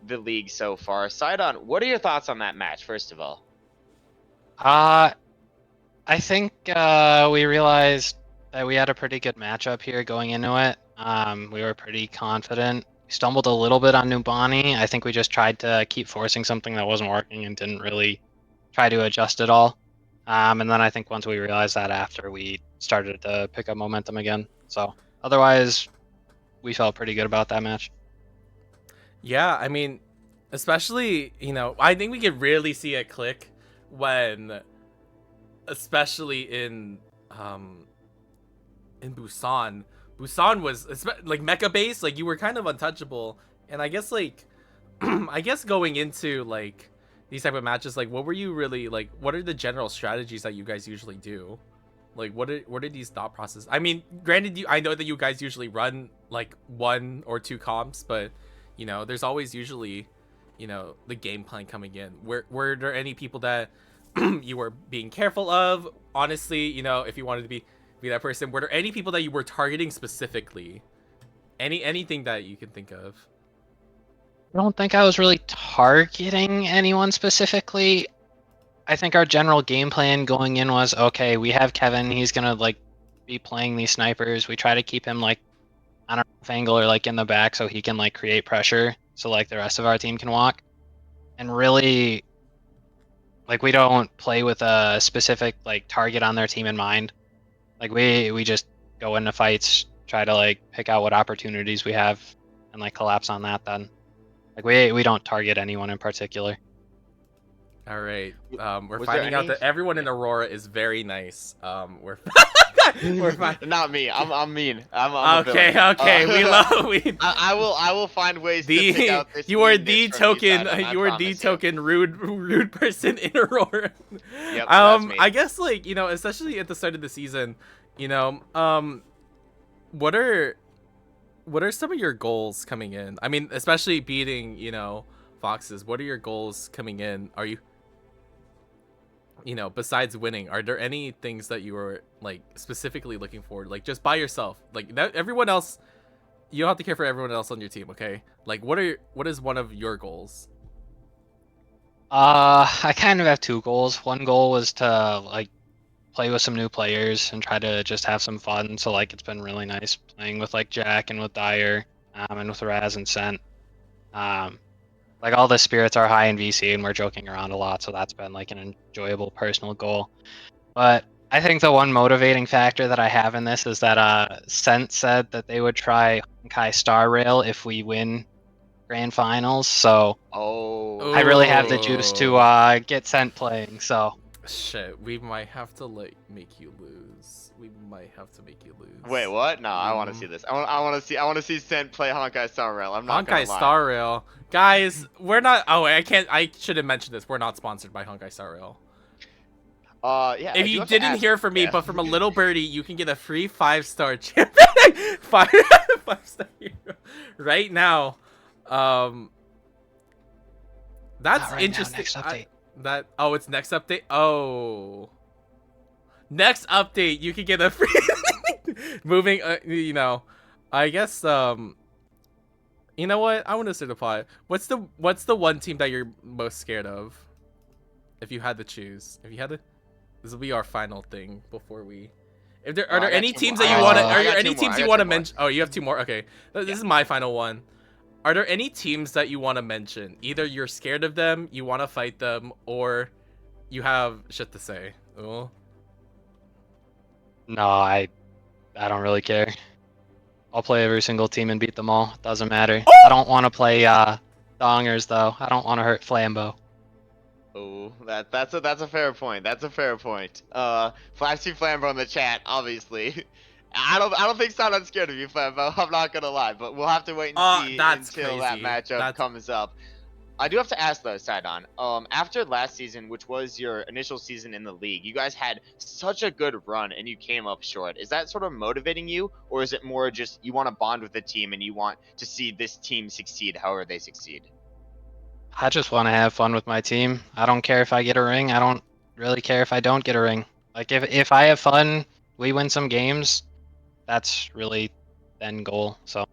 the league so far. Sidon, what are your thoughts on that match? First of all. I think we realized that we had a pretty good matchup here going into it. We were pretty confident. We stumbled a little bit on Numbani. I think we just tried to keep forcing something that wasn't working and didn't really try to adjust it all. And then I think once we realized that after, we started to pick up momentum again. So otherwise, we felt pretty good about that match. Yeah, I mean, especially, I think we could really see a click when, especially in in Busan. Busan was like mecha based, like you were kind of untouchable. And I guess like I guess going into like these type of matches, like what were you really like? What are the general strategies that you guys usually do? Like what are these thought processes? I mean, granted, I know that you guys usually run like 1 or 2 comps, but you know, there's always usually, you know, the game plan coming in. Were there any people that you were being careful of? Honestly, you know, if you wanted to be that person, were there any people that you were targeting specifically? Anything that you can think of? I don't think I was really targeting anyone specifically. I think our general game plan going in was, okay, we have Kevin, he's gonna like be playing these snipers. We try to keep him like on our off angle or like in the back so he can like create pressure so like the rest of our team can walk. And really, like, we don't play with a specific like target on their team in mind. Like we just go into fights, try to like pick out what opportunities we have and like collapse on that then. Like we don't target anyone in particular. All right. We're Was there finding out any- that everyone in Aurora is very nice. We're fine. Not me. I'm mean. I'm a Okay, villain. okay. We love we. I will find ways to pick The out this you are meanness the from token Sidon, I you are the promise token rude person in Aurora. Yep, that's me. I guess like, you know, especially at the start of the season, you know, what are some of your goals coming in? I mean, especially beating, you know, Foxes. What are your goals coming in? Are you know, besides winning, are there any things that you were like specifically looking forward, like just by yourself, like that everyone else, you don't have to care for everyone else on your team, okay? Like what is one of your goals? I kind of have 2 goals. One goal was to like play with some new players and try to just have some fun. So like it's been really nice playing with like Jack and with Dyer, and with Raz and Scent. Like all the spirits are high in VC and we're joking around a lot, so that's been like an enjoyable personal goal. But I think the one motivating factor that I have in this is that Scent said that they would try Honkai Star Rail if we win grand finals. So Oh. I really have the juice to get Scent playing. So Shit, we might have to like make you lose. We might have to make you lose. Wait, what? No, I want to see this. I want to see Sen play Honkai Star Rail. I'm not gonna Honkai lie. Star Rail, guys. We're not. Oh, wait, I can't. I should have mentioned this. We're not sponsored by Honkai Star Rail. Yeah. If I do you have to didn't ask- hear from me, yeah. but from a little birdie, you can get a free 5-star champion. 5-star hero right now. That's Not right now, interesting. next update. It's next update. Oh, next update, you can get a free. Moving. You know, I guess. You know what? I want to certify. What's the one team that you're most scared of? If you had to choose, this will be our final thing before we. If there are there I got any 2 teams more. that you I want to? got Are there 2 any more. teams I you got want to 2 more. mention? Oh, you have 2 more. Okay, this is my final one. Are there any teams that you want to mention? Either you're scared of them, you want to fight them, or you have shit to say. Oh. no, I don't really care. I'll play every single team and beat them all. Doesn't matter. I don't want to play Dongers though. I don't want to hurt Flambeau. Oh, that's a fair point. That's a fair point. Flashy Flambo in the chat, obviously. I don't think Sidon's scared of you, Flambo. I'm not gonna lie, but we'll have to wait and see That's until that crazy. matchup comes up. I do have to ask though, Sidon. After last season, which was your initial season in the league, you guys had such a good run and you came up short. Is that sort of motivating you, or is it more just you want to bond with the team and you want to see this team succeed however they succeed? I just want to have fun with my team. I don't care if I get a ring. I don't really care if I don't get a ring. Like if I have fun, we win some games. That's really the end goal. So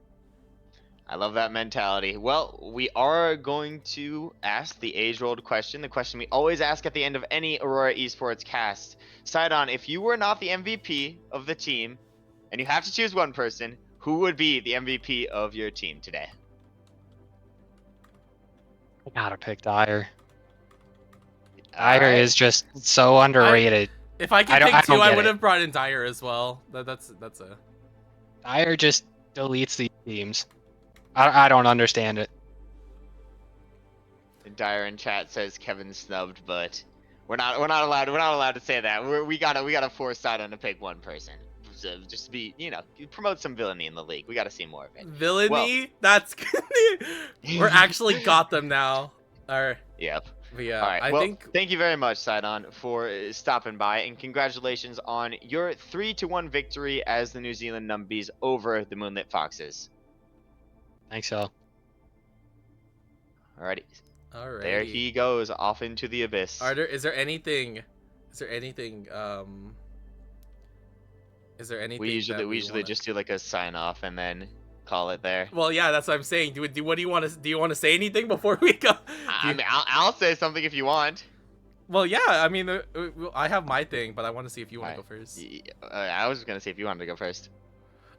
I love that mentality. Well, we are going to ask the age-old question, the question we always ask at the end of any Aurora Esports cast. Sidon, if you were not the MVP of the team, and you have to choose one person, who would be the MVP of your team today? I gotta pick Dyer. Dyer is just so underrated. If I could I don't- pick I 2, don't I get would it. have brought in Dyer as well. That's a. Dyer just deletes these teams. I don't understand it. Dyer in chat says Kevin snubbed, but we're not allowed to say that. We gotta force Sidon to pick one person. to just be, promote some villainy in the league. We got to see more of it. Villainy? That's we're actually got them now. Alright. Yep. But yeah, All right. I Well, think thank you very much, Sidon, for stopping by, and congratulations on your 3-1 victory as the New Zealand Numbys over the Moonlit Foxes. Thanks, y'all. Alrighty. alright. There he goes off into the abyss. Is there anything We usually just do like a sign off and then call it there. Well, yeah, that's what I'm saying. Do you want to say anything before we go? I mean, I'll say something if you want. Well, yeah, I mean, I have my thing, but I want to see if you want to go first. I was gonna say if you wanted to go first.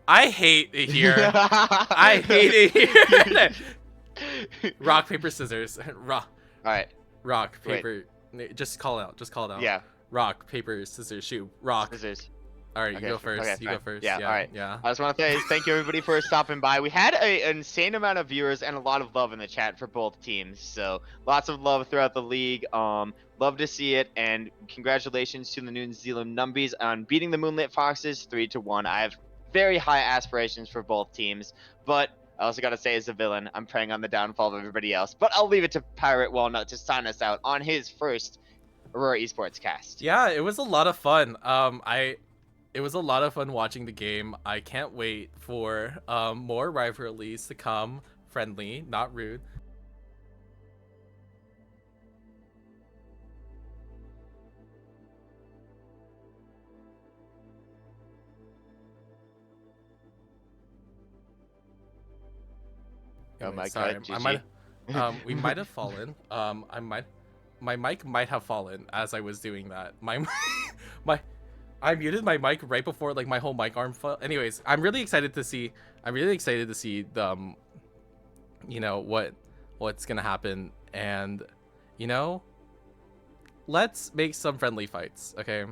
I hate it here. I hate it here. Rock, paper, scissors. Rock. All right. Rock, paper. Just call it out. Just call it out. Yeah. Rock, paper, scissors, shoot. Rock. Scissors. All right, Okay, you go first. okay, You go fine. first. Yeah, all right. Yeah. I just want to say thank you everybody for stopping by. We had an insane amount of viewers and a lot of love in the chat for both teams. So lots of love throughout the league. Love to see it, and congratulations to the New Zealand Numbys on beating the Moonlit Foxes 3-1. I have very high aspirations for both teams, but I also got to say, as a villain, I'm preying on the downfall of everybody else. But I'll leave it to PirateWalnut to sign us out on his first Aurora Esports cast. Yeah, it was a lot of fun. It was a lot of fun watching the game. I can't wait for more rivalries to come. Friendly, not rude. Oh my Sorry, god, I GG. might, we might have fallen. My mic might have fallen as I was doing that. I muted my mic right before like my whole mic arm fell. Anyways, I'm really excited to see the what's gonna happen, and let's make some friendly fights, okay?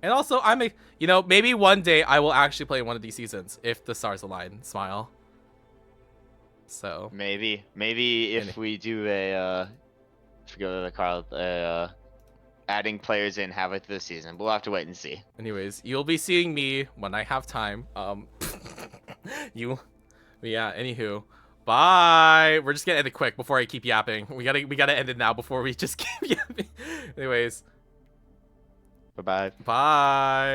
And also maybe one day I will actually play one of these seasons if the stars align. Smile. So Maybe if we do if we go to the Carl, adding players in halfway through the season, we'll have to wait and see. anyways, you'll be seeing me when I have time. Anywho, bye. We're just gonna end it quick before I keep yapping. We gotta end it now before we just keep yapping. Anyways, Bye bye. bye.